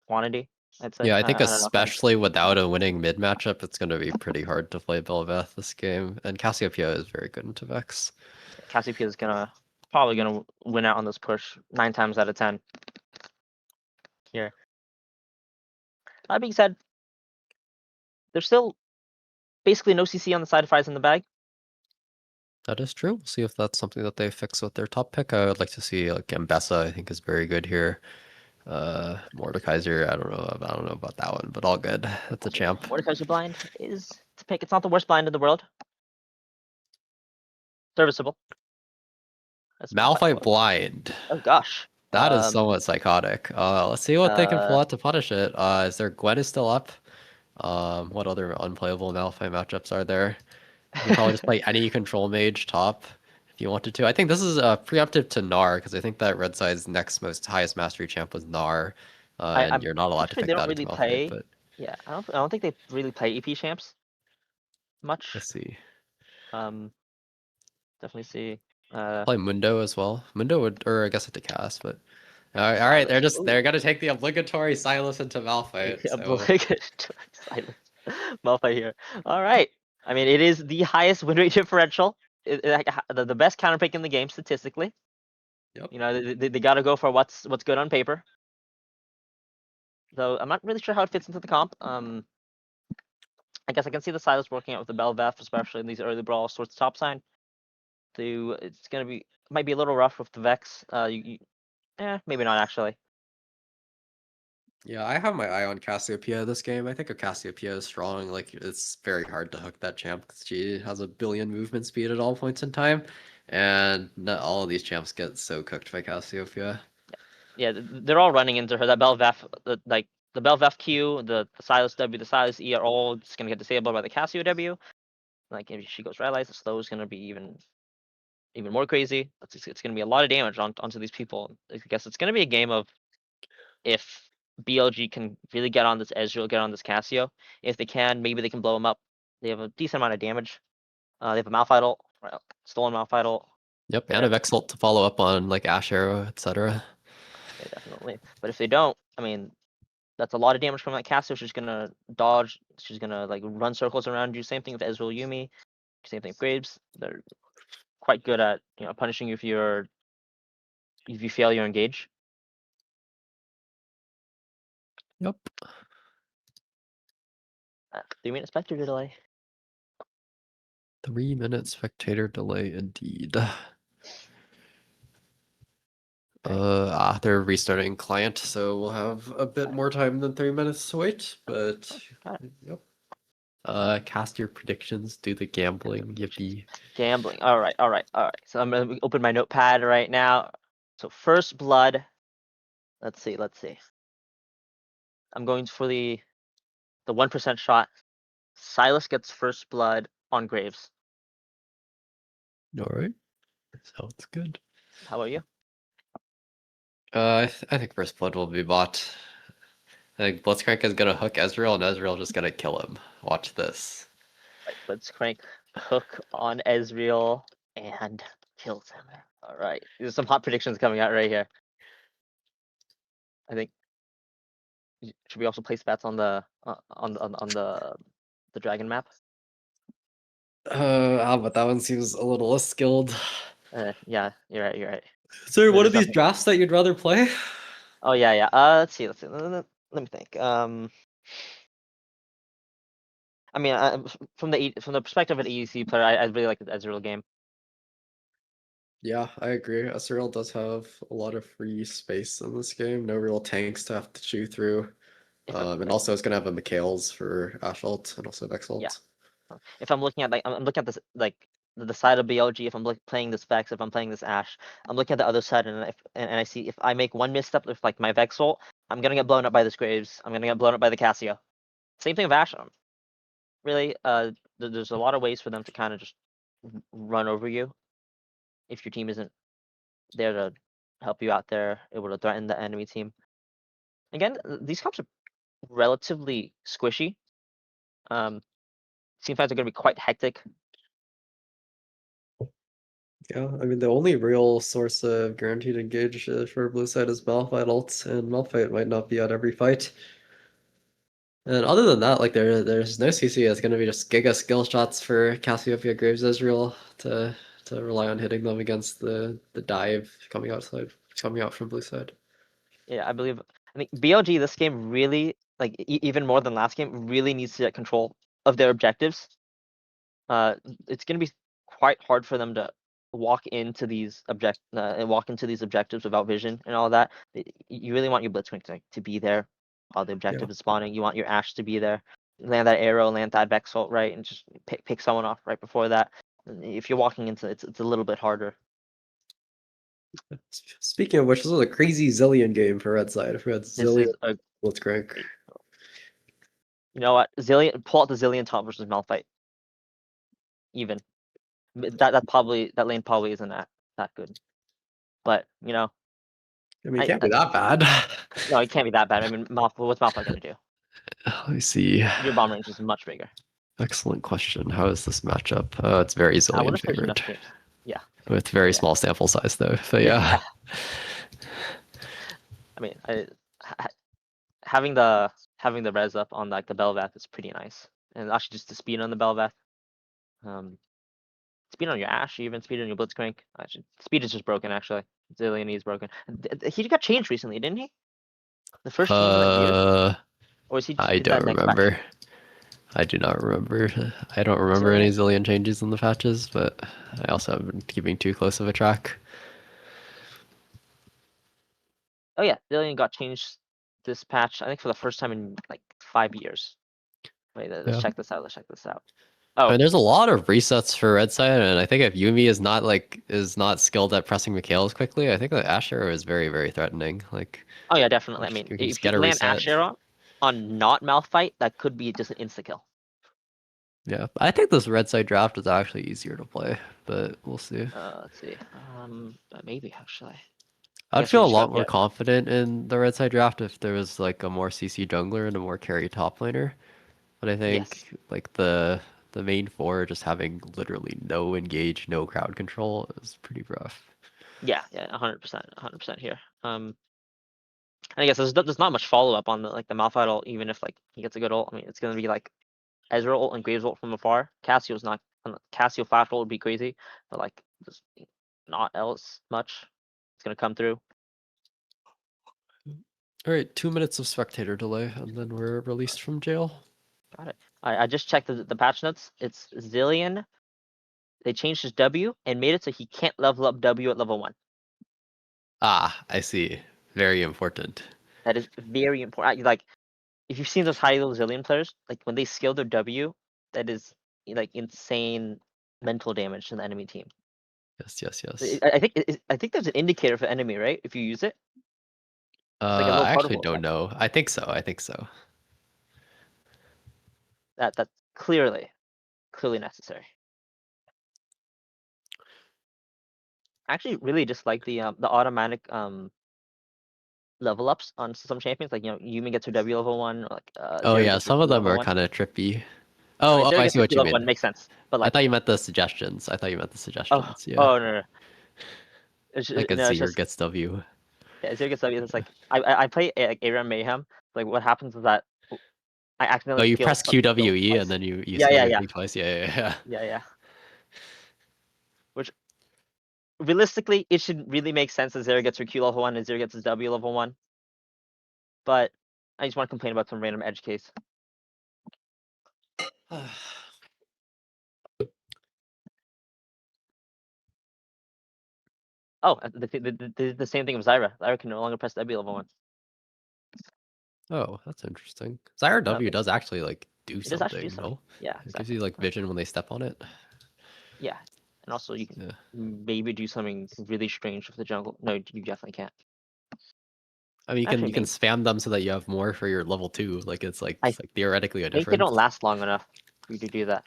quantity, I'd say. Yeah, I think I don't know if I'm especially without a winning mid matchup, it's going to be pretty hard to play Bel'Veth this game. And Cassiopeia is very good into Vex. Cassiopeia is probably gonna win out on this push 9 times out of 10 here. That being said, there's still basically no CC on the side of Fries in the bag. That is true. We'll see if that's something that they fix with their top pick. I would like to see like Mbessa, I think is very good here. Mordekaiser, I don't know about that one, but all good. That's a champ. Mordekaiser blind is to pick. It's not the worst blind in the world. Serviceable. That's Malphite Malphite close. blind. Oh gosh. That is somewhat psychotic. Let's see what they can pull Uh, out to punish it. Is there Gwen is still up? What other unplayable Malphite matchups are there? You can probably just play any control mage top if you wanted to. I think this is preemptive to Gnar because I think that red side's next most highest mastery champ was Gnar, and I'm you're not allowed pretty to sure they pick don't that into really Malphite. play. But Yeah, I don't think they really play EP champs much. let's see. Um, definitely see. Uh, Play Mundo as well. Mundo would, or I guess it's a cast, but all right. Silas. They're Ooh, gonna take the obligatory Silas into Malphite. So obligatory Silas. Malphite here. All right. I mean, it is the highest win rate differential. The best counter pick in the game statistically. yep. You know, they got to go for what's good on paper. So I'm not really sure how it fits into the comp. I guess I can see the Silas working out with the Bel'Veth, especially in these early brawls towards the top side. It's gonna be might be a little rough with the Vex. Maybe not actually. Yeah, I have my eye on Cassiopeia this game. I think Cassiopeia is strong. Like it's very hard to hook that champ because she has a billion movement speed at all points in time, and not all of these champs get so cooked by Cassiopeia. Yeah, they're all running into her. That Bel'Veth, like the Bel'Veth Q, the Silas W, the Silas E are all just gonna get disabled by the Cassio W. Like if she goes Rallies, the slow is gonna be even more crazy. It's going to be a lot of damage onto these people. I guess it's going to be a game of if BLG can really get on this Ezreal, get on this Cassio. If they can, maybe they can blow him up. They have a decent amount of damage. They have a Malphite, right? Stolen Malphite. Yep, They're and a gonna Vexalt to follow up on like Ash Arrow, etc. yeah, definitely. But if they don't, I mean, that's a lot of damage from that Cassio. She's gonna dodge. She's gonna like run circles around you. Same thing with Ezreal Yumi. Same thing with Graves. They're quite good at punishing you if you fail your engage. Yep. 3 minute spectre delay. 3-minute spectator delay indeed. Right. They're restarting client, so we'll have a bit more time than 3 minutes to wait, but Got it. yep. Alright. Cast your predictions, do the gambling, yippee. Gambling. All right. So I'm gonna open my notepad right now. So first blood. Let's see. I'm going for the 1% shot. Silas gets first blood on Graves. Alright. Sounds good. How about you? I think first blood will be bought. I think Blitzcrank is gonna hook Ezreal, and Ezreal just gonna kill him. Watch this. Right, let's crank hook on Ezreal and kills him. All right, there's some hot predictions coming out right here. I think should we also place bets on the dragon map? But that one seems a little less skilled. Yeah, you're right. You're right. Is there one There's of these definitely. drafts that you'd rather play? Oh yeah. Let's see. Let me think. I mean, from the perspective of an EUC player, I really like the Ezreal game. Yeah, I agree. Ezreal does have a lot of free space in this game. No real tanks to have to chew through. If I'm And also it's gonna have a Mikhail's for Assault and also yeah, Vexalt. if I'm looking at I'm looking at this like the side of BLG. If I'm playing this Vex, if I'm playing this Ashe, I'm looking at the other side, and I see if I make one misstep with like my Vexalt, I'm gonna get blown up by this Graves. I'm gonna get blown up by the Cassio. Same thing with Ashe. Really, there's a lot of ways for them to kind of just run over you if your team isn't there to help you out there, able to threaten the enemy team. Again, these comps are relatively squishy. Team fights are going to be quite hectic. Yeah, I mean the only real source of guaranteed engage for blue side is Malphite ults, and Malphite might not be at every fight. And other than that, like there's no CC. It's gonna be just giga skill shots for Cassiopeia Graves Ezreal to rely on hitting them against the dive coming out from blue side. Yeah, I think BLG this game really like even more than last game really needs to get control of their objectives. It's going to be quite hard for them to walk into these objectives without vision and all that. You really want your Blitzcrank to be there while the Yeah. objective is spawning. You want your Ashe to be there, land that arrow, land that Vexalt, right, and just pick someone off right before that. If you're walking into it's a little bit harder. Speaking of which, this was a crazy Zillion game for Red Side. We had This Zillion is a Blitzcrank. you know what pull out the Zillion top versus Malphite. Even that lane probably isn't that good, but I mean, it I can't be that bad. no, it can't be that bad. I mean, what's Malphite gonna do? Let me see. Your bomb range is much bigger. Excellent question. How is this matchup? It's very I would Zillion have played enough favored. games. Yeah, With very yeah, small sample size though. But yeah. yeah. I mean, having the res up on like the Belvath is pretty nice, and actually just the speed on the Belvath. Speed on your Ashe, even speed on your Blitzcrank. Actually, speed is just broken. Actually, Zillion is broken. He got changed recently, didn't he? The first change in like years, Uh or is he I is that don't next patch? remember. I do not remember. I don't remember any Zillion. Zillion changes in the patches, but I also haven't been keeping too close of a track. Oh yeah, Zillion got changed this patch. I think for the first time in like 5 years. Wait, let's Yeah. check this out. Let's check this out. I Oh, mean, there's a lot of resets for red side, and I think if Yumi is not skilled at pressing Mikhail's quickly, I think that Ash Arrow is very, very threatening. Like oh yeah, definitely. I mean, you can just if you get a land reset. Ashe Arrow on not Malphite, that could be just an insta kill. Yeah, I think this red side draft is actually easier to play, but we'll see. Let's see. Maybe actually. I I'd guess we feel a just lot got more yeah. confident in the red side draft if there was like a more CC jungler and a more carry top laner. But I Yes. think like the main four just having literally no engage, no crowd control is pretty rough. Yeah. Yeah. 100%. 100% here. And I guess there's not much follow up on the like the Malphite ult, even if like he gets a good ult. I mean, it's gonna be like Ezreal ult and Graves ult from afar. Cassio's not Cassio flash ult would be crazy, but like just not else much. It's gonna come through. All right, 2 minutes of spectator delay, and then we're released from jail. Got it. I just checked the patch notes. It's Zillion. They changed his W and made it so he can't level up W at level 1. Ah, I see. Very important. That is very important. Like if you've seen those high level Zillion players, like when they skill their W, that is like insane mental damage to the enemy team. Yes, yes, I yes. I think I think there's an indicator for enemy, right? If you use it, it's like a little I actually particle don't effect. know. I think so. I think so. That's clearly necessary. I actually really just like the automatic level ups on some champions. Like Yuumi gets her W level 1, or like Oh Zeri yeah, gets her some of Q them level are 1. kind of trippy. I mean, Oh, Zeri I gets see her what Q you level 1 mean. makes sense, but I like thought you meant the suggestions. I thought you meant the oh suggestions. Yeah, oh no, like a no, it's Seer just gets W. yeah, Zeri gets W. It's like I play like Aram Mayhem. Like what happens is that I Oh, accidentally you skill press skill QWE and twice. then you Yeah, skill yeah, your yeah, thing twice. Yeah, yeah, yeah. yeah, yeah. Which realistically, it should really make sense that Zeri gets her Q level 1 and Zeri gets his W level 1. But I just want to complain about some random edge case. Oh, the same thing with Zyra. Zyra can no longer press W level 1. Oh, that's interesting. Zyra W Okay, does actually like do it does actually do something, something. no? Yeah, It gives you exactly. like vision when they step on it. Yeah, and also you can Yeah. maybe do something really strange with the jungle. No, you definitely can't. I mean, Actually, you can maybe. spam them so that you have more for your level 2. Like I it's like theoretically a think they don't difference. last long enough for you to do that.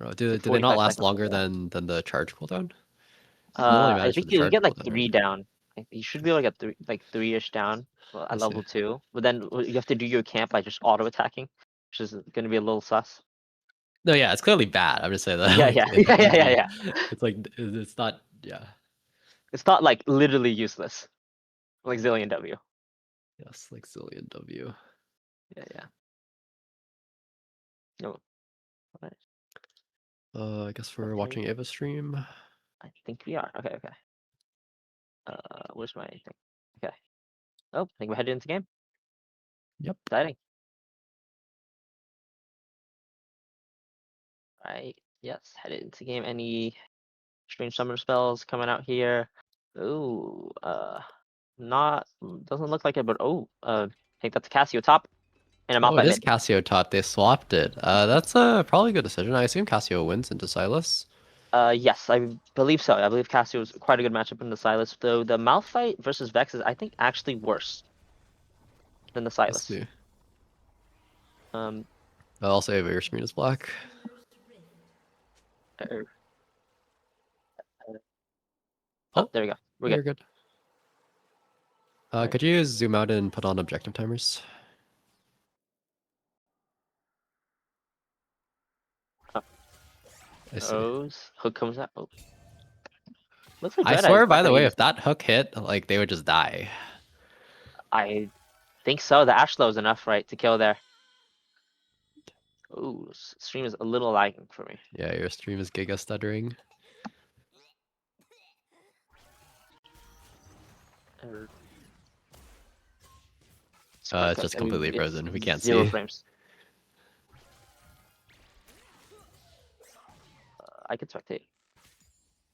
It's Do like they not 45 last seconds longer cooldown. than the charge cooldown? You only I manage for think the you can charge get like cooldown, right? 3 down. You should be able to get three-ish down I at see. level 2. But then you have to do your camp by just auto attacking, which is going to be a little sus. No, yeah, it's clearly bad. I'm just saying that Yeah, like yeah, yeah, it yeah, would yeah, be, yeah. it's like it's not. Yeah. It's not like literally useless, like Zillion W. Yes, like Zillion W. Yeah, yeah. No, what? I guess we're Okay, watching Ava stream. I think we are. Okay, okay. Where's my thing? Okay. Oh, I think we're headed into game. Yep. Exciting. Right. Yes, headed into game. Any strange summoner spells coming out here? Ooh, not doesn't look like it, but I think that's Cassio top and a Oh, it Malphite is mid. Cassio top. They swapped it. That's probably a good decision. I assume Cassio wins into Silas. Yes, I believe so. I believe Cassio is quite a good matchup in the Silas, though the Malphite versus Vex is, I think, actually worse than the Let's Silas. see. Um, Also, Ava, your screen is black. er, oh, Oh, there we go. We're good. you're good. Right. Could you zoom out and put on objective timers? Oh, I see. hook comes out. Oh, looks like I Dread Eye is swear, not by the going to way, use. if that hook hit, like they would just die. I think so. The Ashlow is enough, right, to kill there. Ooh, stream is a little lagging for me. Yeah, your stream is giga stuttering. Er, It's quite It's cooked. just I mean, completely it's frozen. We can't 0 see. frames. I could spectate.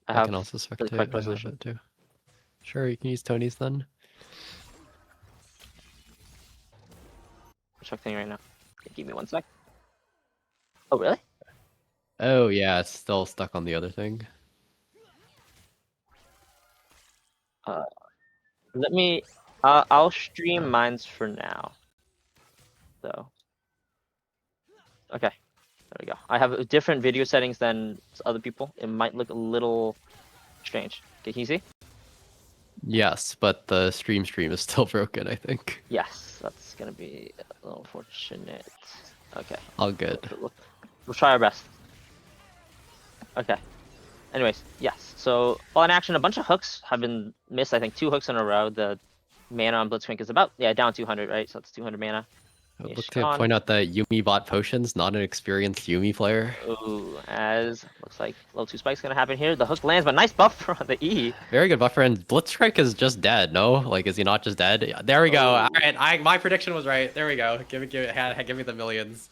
I I can have also really quick spectate. I have resolution. it too. Sure, you can use Tony's then. I'm spectating right now. Okay, give me 1 sec. Oh, really? Oh yeah, it's still stuck on the other thing. Uh, let me. I'll stream mines for now. So, okay. There we go. I have different video settings than other people. It might look a little strange. Okay, can you see? Yes, but the stream is still broken, I think. Yes, that's gonna be a little unfortunate. Okay. All good. We'll try our best. Okay. Anyways, yes. So while in action, a bunch of hooks have been missed. I think 2 hooks in a row. The mana on Blitzcrank is about down 200, right? So that's 200 mana. I would Ish look to gone. point out that Yumi bought potions, not an experienced Yumi player. Ooh, as looks like low 2 spikes gonna happen here. The hook lands, but nice buffer on the E. Very good buffer, and Blitzcrank is just dead. No, like is he not just dead? Yeah, there we go. Oh. All right, my prediction was right. There we go. Give me the millions.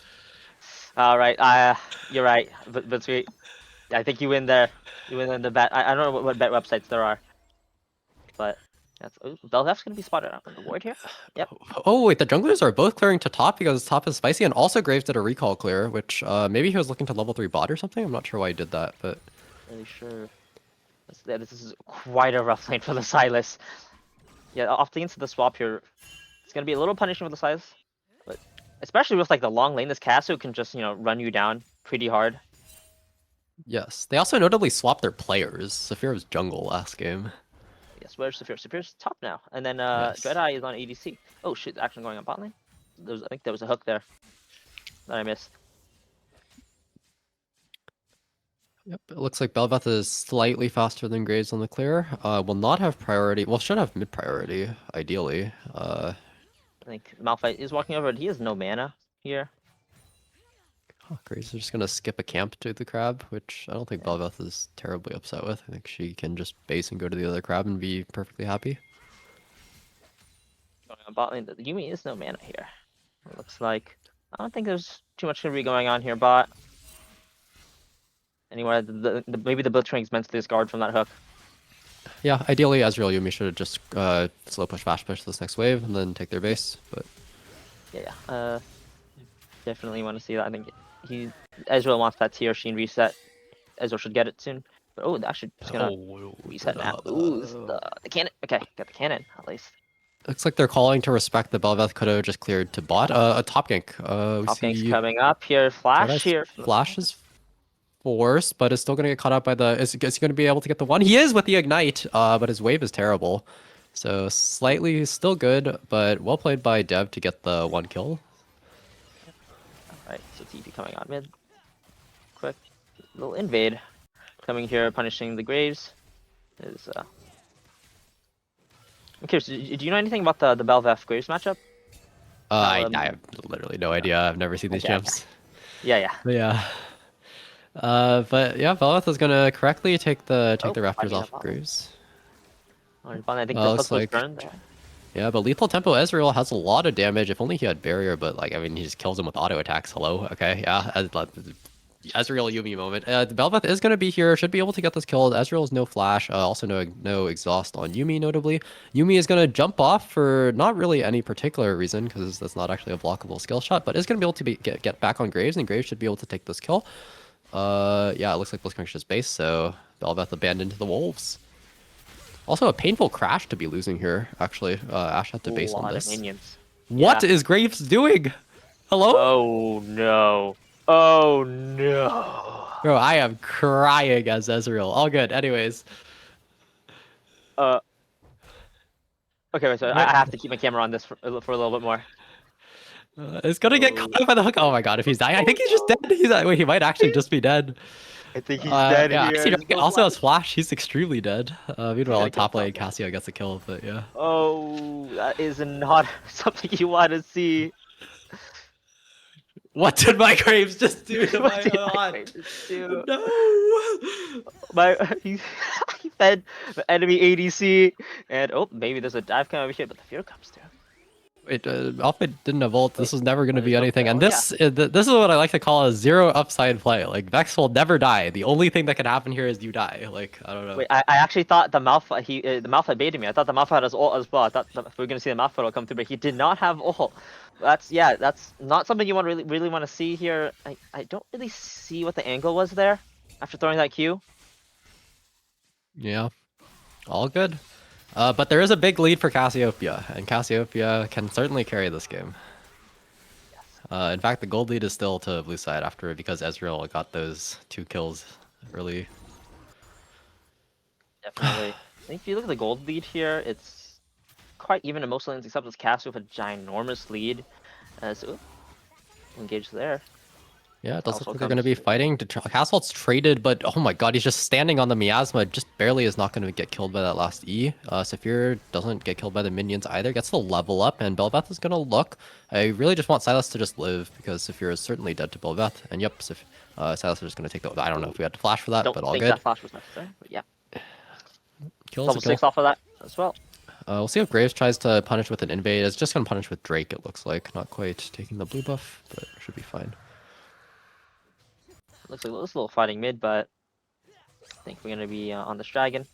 All right. You're right. But sweet. I think you win there. You win in the bet. I don't know what bet websites there are, but that's Belveth's gonna be spotted out on the ward here. Yep. Oh wait, the junglers are both clearing to top because top is spicy, and also Graves did a recall clear, which maybe he was looking to level 3 bot or something. I'm not sure why he did that, but Really sure. This is quite a rough lane for the Silas. Yeah, opting into the swap here, it's gonna be a little punishing for the Silas, but especially with like the long lane, this Casso can just run you down pretty hard. yes. They also notably swapped their players. Saphir was jungle last game. Yes, where's Saphir? Saphir's top now, and then Yes. Dreadeye is on ADC. Oh shit, action going on bot lane. I think there was a hook there that I missed. Yep, it looks like Belveth is slightly faster than Graves on the clear. Will not have priority. Well, should have mid priority, ideally. I think Malphite is walking over, but he has no mana here. Graves is just gonna skip a camp to the crab, which I don't think Yeah. Belveth is terribly upset with. I think she can just base and go to the other crab and be perfectly happy. Going on bot lane, the Yumi is no mana here. It looks like I don't think there's too much gonna be going on here, bot. Anywhere, maybe the Blitzcrank's meant to discard from that hook. Yeah, ideally Ezreal Yumi should have just slow push, fast push this next wave and then take their base. But Yeah. Definitely want to see that. I think Ezreal wants that tier sheen reset. Ezreal should get it soon. But actually, just gonna reset now. Ooh, this is the cannon. Okay, got the cannon at least. looks like they're calling to respect the Belveth could have just cleared to bot. A top gank. We Top gank's see coming up here. Flash Paradise here. Flash is forced, but is still going to get caught up by the. Is he going to be able to get the one? He is with the ignite, but his wave is terrible. So slightly still good, but well played by Dev to get the 1 kill. Alright, so TP coming on mid. Quick little invade coming here, punishing the Graves. I'm curious, do you know anything about the Belveth Graves matchup? I have literally no idea. I've never seen these Okay, champs. Yeah. But yeah. But yeah, Belveth is gonna correctly take the Raptors fighting off up of on. Graves. I think Well, the looks hook was like burned there. yeah, but lethal tempo Ezreal has a lot of damage. If only he had barrier, but like I mean, he just kills him with auto attacks. Hello, okay, yeah. Ezreal Yumi moment. The Belveth is going to be here. Should be able to get this killed. Ezreal is no flash. Also no exhaust on Yumi, notably. Yumi is going to jump off for not really any particular reason, because that's not actually a blockable skill shot, but is going to be able to get back on Graves, and Graves should be able to take this kill. Yeah, it looks like Blitzcrank just base, so Belveth abandoned to the Wolves. Also, a painful crash to be losing here, actually. Ash had to base on this. Minions. What is Graves doing? Hello? Oh no. Oh no. Bro, I am crying as Ezreal. All good. Anyways. Okay, wait, so I have to keep my camera on this for a little bit more. It's gonna get caught by the hook. Oh my god, if he's dying, I think he's just dead. Wait, he might actually just be dead. I think he's dead Yeah, here. actually, Dragon also has flash. He's extremely dead. Meanwhile, on top kill lane, Cassio gets a kill, but yeah. Oh, that is not something you want to see. What did my Graves just do to What my did my god? Graves just do? No! He fed the enemy ADC, and maybe there's a dive coming over here, but the fear comes through. Wait, Alpha didn't have ult. This was never going to be there's no anything. And kill, this is what I like to call a zero upside play. Like, Vex will never die. The only thing that can happen here is you die. Like, I don't know. Wait, I actually thought the Malphite baited me. I thought the Malphite has ult as well. I thought we were gonna see the Malphite come through, but he did not have ult. That's not something you want really want to see here. I don't really see what the angle was there after throwing that Q. Yeah, all good. But there is a big lead for Cassiopeia, and Cassiopeia can certainly carry this game. In fact, the gold lead is still to blue side after because Ezreal got those 2 kills early. Definitely. I think if you look at the gold lead here, it's quite even in most lanes except this Cassie with a ginormous lead. So engaged there. Yeah, it does look Also like they're going to comes be fighting. Castle's traded, but oh my god, he's just standing on the miasma. Just barely is not going to get killed by that last E. Saphir doesn't get killed by the minions either. Gets the level up, and Bel'Veth is going to look. I really just want Silas to just live, because Saphir is certainly dead to Bel'Veth. And yep, Silas is just going to take the... I don't know if we had to flash for that, don't but all think good. that flash was necessary, but yeah. Kill is a Level kill. 6 off of that as well. We'll see if Graves tries to punish with an invade. It's just going to punish with Drake, it looks like. Not quite taking the blue buff, but should be fine. Looks like this little fighting mid, but I think we're going to be on this dragon.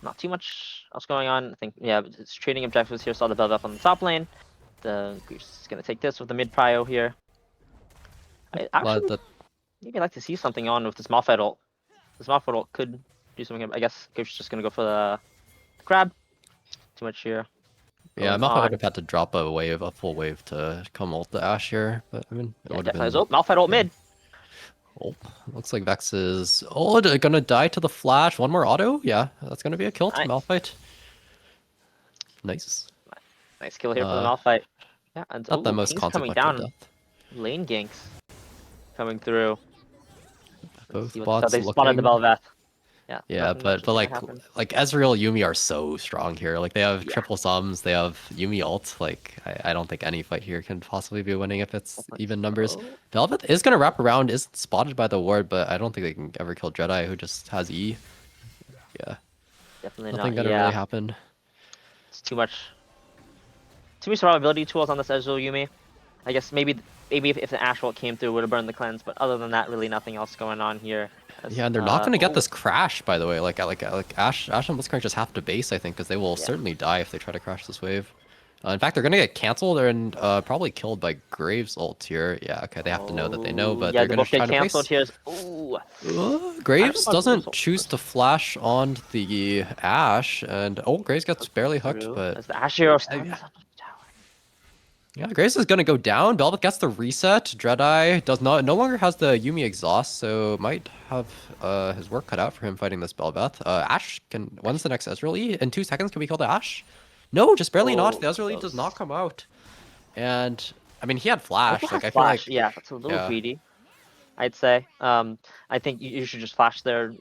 Not too much else going on. I think, yeah, it's trading objectives here. Saw the build up on the top lane. The Greece is going to take this with the mid prio here. I actually maybe like to see something on with this Malphite ult. This Malphite ult could do something. I guess Goose is just going to go for the grab. Too much here. Yeah, Going Malphite would on. have had to drop a full wave to come ult the Ashe here, but I mean, it Yeah, would have definitely. been... Oh, Malphite ult mid. Oh, looks like Vex is... Oh, gonna die to the flash. One more auto? Yeah, that's gonna be a kill to Nice. Malphite. Nice. Nice kill here for the Malphite. Yeah, and Not the most King's coming consequential down. death. Lane ganks coming through. Let's see Both what they bots spotted the looking... Bel'Veth. Yeah, Yeah, nothing much but is gonna like happen. Ezreal Yuumi are so strong here. Like they have Yeah, triple sums, they have Yuumi ult. Like I don't think any fight here can possibly be winning if it's definitely even numbers. so. Velvet is gonna wrap around, is spotted by the ward, but I don't think they can ever kill Dreadeye, who just has E. Yeah, Definitely nothing not. gonna Yeah, really happen. it's too much. Too many survivability tools on this Ezreal Yuumi. I guess maybe if the Ashe ult came through, would have burned the cleanse. But other than that, really nothing else going on here. As, Yeah, and they're not gonna get this crash, by the way. Like Ashe and Blitzcrank just have to base, I think, because they will yeah. certainly die if they try to crash this wave. In fact, they're gonna get canceled and probably killed by Graves' ult here. Yeah, okay, they have to know that they know, but Yeah, they're they gonna both get try to canceled base. here. Ooh. I don't know Graves about Graves' doesn't ult choose first. to flash on the Ashe, and oh, Graves gets barely hooked, Through. but As the Ashe hero stands up on the tower. yeah, Graves is gonna go down. Velvet gets the reset. Dreadeye does not no longer has the Yuumi exhaust, so might have his work cut out for him fighting this Bel'Veth. Ashe can... When's the next Ezreal E? In 2 seconds, can we kill the Ashe? No, just barely not. The Ezreal E does not come out. And I mean, he had flash. Also Like has I feel like... flash. Yeah, that's a little Yeah. greedy, I'd say. I think you should just flash there,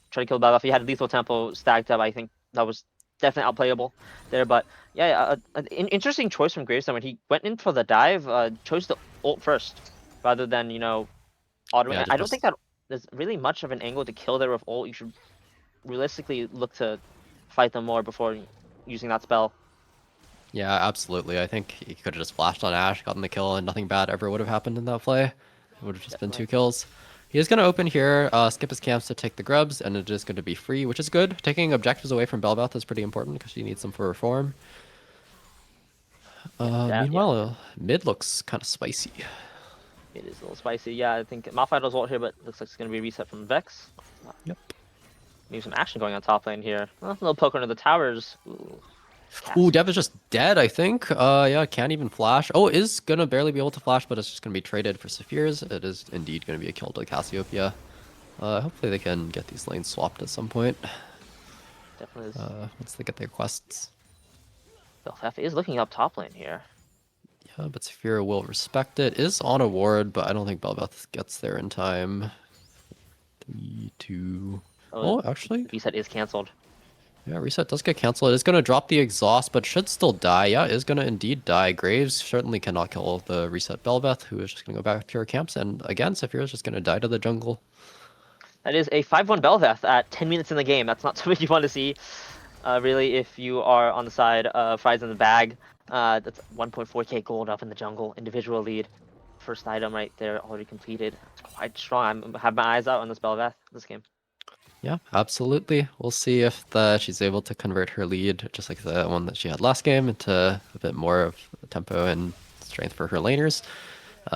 try to kill the battle. If you had lethal tempo stacked up, I think that was definitely outplayable there. But yeah, an interesting choice from Graves. When he went in for the dive, chose to ult first rather than autoing. Yeah, I don't think that there's really much of an angle to kill there with ult. You should realistically look to fight them more before using that spell. yeah, absolutely. I think he could have just flashed on Ashe, gotten the kill, and nothing bad ever would have happened in that play. It would have just been 2 kills. He is going to open here, skip his camps to take the grubs, and it is going to be free, which is good. Taking objectives away from Bel'Veth is pretty important because she needs them for reform. Meanwhile, mid looks kind of spicy. It is a little spicy. Yeah, I think Malphite was ult here, but looks like it's going to be reset from Vex. Yep. Maybe some action going on top lane here. A little poke under the towers. Ooh, Dev is just dead, I think. Yeah, can't even flash. Oh, is gonna barely be able to flash, but it's just gonna be traded for Saphir's. It is indeed gonna be a kill to Cassiopeia. Hopefully they can get these lanes swapped at some point. Definitely is. Once they get their quests. Bel'Veth is looking up top lane here. Yeah, but Saphira will respect it. Is on a ward, but I don't think Bel'Veth gets there in time. 3, 2... Oh, actually? Reset is cancelled. Yeah, reset does get canceled. It is going to drop the exhaust, but should still die. Yeah, it is going to indeed die. Graves certainly cannot kill the reset Bel'Veth, who is just going to go back to her camps. And again, Saphira is just going to die to the jungle. That is a 5-1 Bel'Veth at 10 minutes in the game. That's not something you want to see, really, if you are on the side of Fries in the bag. That's 1.4k gold up in the jungle. Individual lead. First item right there already completed. It's quite strong. I have my eyes out on this Bel'Veth this game. Yeah, absolutely. We'll see if she's able to convert her lead, just like the one that she had last game, into a bit more of tempo and strength for her laners.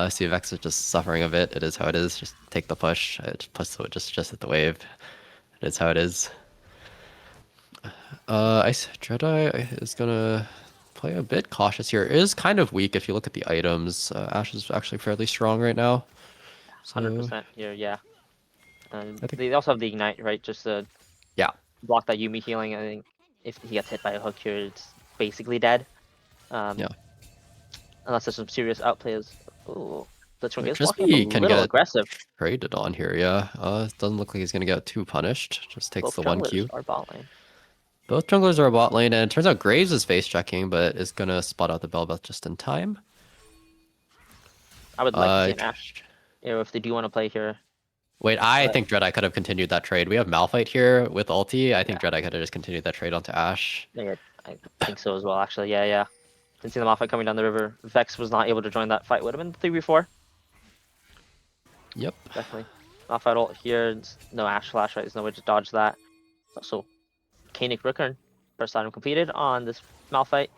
See if Vex is just suffering a bit. It is how it is. Just take the push. Just hit the wave. It is how it is. Dreadeye is gonna play a bit cautious here. It is kind of weak if you look at the items. Ashe is actually fairly strong right now. So 100% here, yeah. And I think, they also have the ignite, right? Just to yeah, block that Yumi healing. I think if he gets hit by a hook here, it's basically dead. yeah. Unless there's some serious outplays. Ooh, Blitzcrank Like is walking up a Crispy can little get aggressive. traded on here, yeah. It doesn't look like he's gonna get too punished. Just takes Both the one junglers Q. are bot lane. Both junglers are bot lane, and it turns out Graves is face checking, but is gonna spot out the Bel'Veth just in time. I would like to see Uh, an Ashe, if they do want to play here. Wait, I But think Dreadeye could have continued that trade. We have Malphite here with ulti. I yeah, think Dreadeye could have just continued that trade onto Ashe. yeah, I think so as well. Actually, yeah, yeah. Didn't see the Malphite coming down the river. Vex was not able to join that fight. Would have been 3v4. Yep. Definitely. Malphite ult here. No Ashe flash, right? There's no way to dodge that. Also, Koenig Rickarn. First item completed on this Malphite.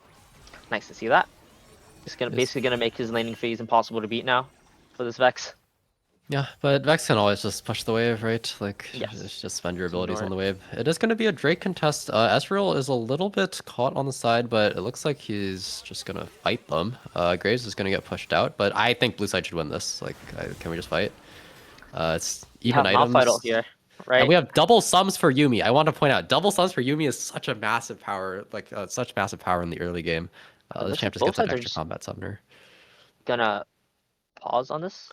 Nice to see that. It's gonna Yes. basically gonna make his laning phase impossible to beat now for this Vex. Yeah, but Vex can always just push the wave, right? Like, Yes. just spend your Just abilities ignore on it. the wave. It is going to be a Drake contest. Ezreal is a little bit caught on the side, but it looks like he's just going to fight them. Graves is going to get pushed out, but I think blue side should win this. Like, can we just fight? It's You even have Malphite ult items. here, And right? we have double sums for Yumi. I want to point out, double sums for Yumi is such a massive power, like such massive power in the early game. It This looks champ like just both gets an sides are extra just combat summoner. gonna pause on this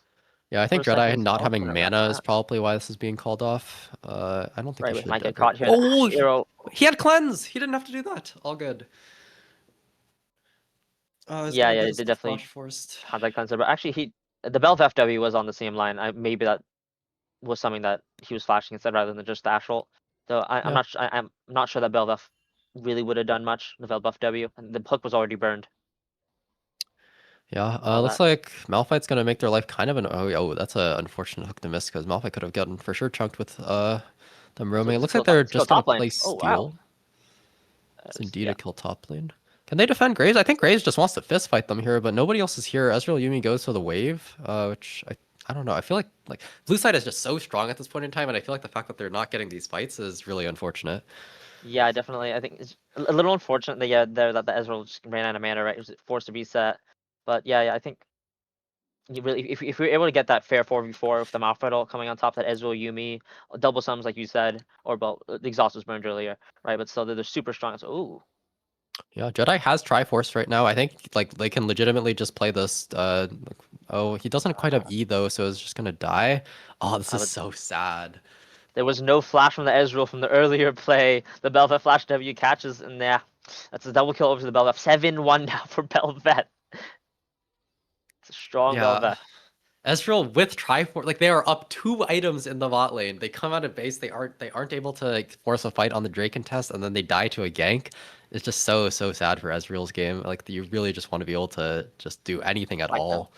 Yeah, I for think a second Dreadeye as not well. having Whatever that mana is matters. probably why this is being called off. I don't think he Right, we should might get go. caught here. The Ashe Oh, arrow he had cleanse. He didn't have to do that. All good. He's Yeah, gonna yeah, get they his flash definitely forced. had that cleanser. But actually, the Belv FW was on the same line. Maybe that was something that he was flashing instead rather than just the Ashe ult. So Yeah, I'm not sure that Belv really would have done much. The Belv W, and the hook was already burned yeah. and all Looks that. like Malphite's gonna make their life kind of an. Oh, that's an unfortunate hook to miss because Malphite could have gotten for sure chunked with them So roaming. It looks like they're let's go just gonna top lane. play Oh wow. steal. It's indeed Yeah, a kill top lane. Can they defend Graves? I think Graves just wants to fist fight them here, but nobody else is here. Ezreal Yumi goes for the wave, which I don't know. I feel like blue side is just so strong at this point in time, and I feel like the fact that they're not getting these fights is really unfortunate. yeah, definitely. I think it's a little unfortunate that that the Ezreal just ran out of mana, right? It was forced to reset. But yeah, I think you really if you're able to get that fair 4v4 with the Malphite ult coming on top, that Ezreal Yumi, double sums like you said, or well, the exhaust was burned earlier, right? But still, they're super strong. So, ooh, Yeah, Jedi has Triforce right now. I think like they can legitimately just play this. Oh, he doesn't quite have uh, E though, so it's just gonna die. Oh, this is but so sad. there was no flash from the Ezreal from the earlier play. The Bel'Veth flash W catches, and yeah, that's a double kill over to the Bel'Veth. 7-1 now for Bel'Veth. It's a strong Yeah, Bel'Veth. Ezreal with Triforce, like they are up 2 items in the bot lane. They come out of base, they aren't able to like, force a fight on the Drake contest, and then they die to a gank. It's just so sad for Ezreal's game. Like you really just want to be able to just do anything at Like them. all.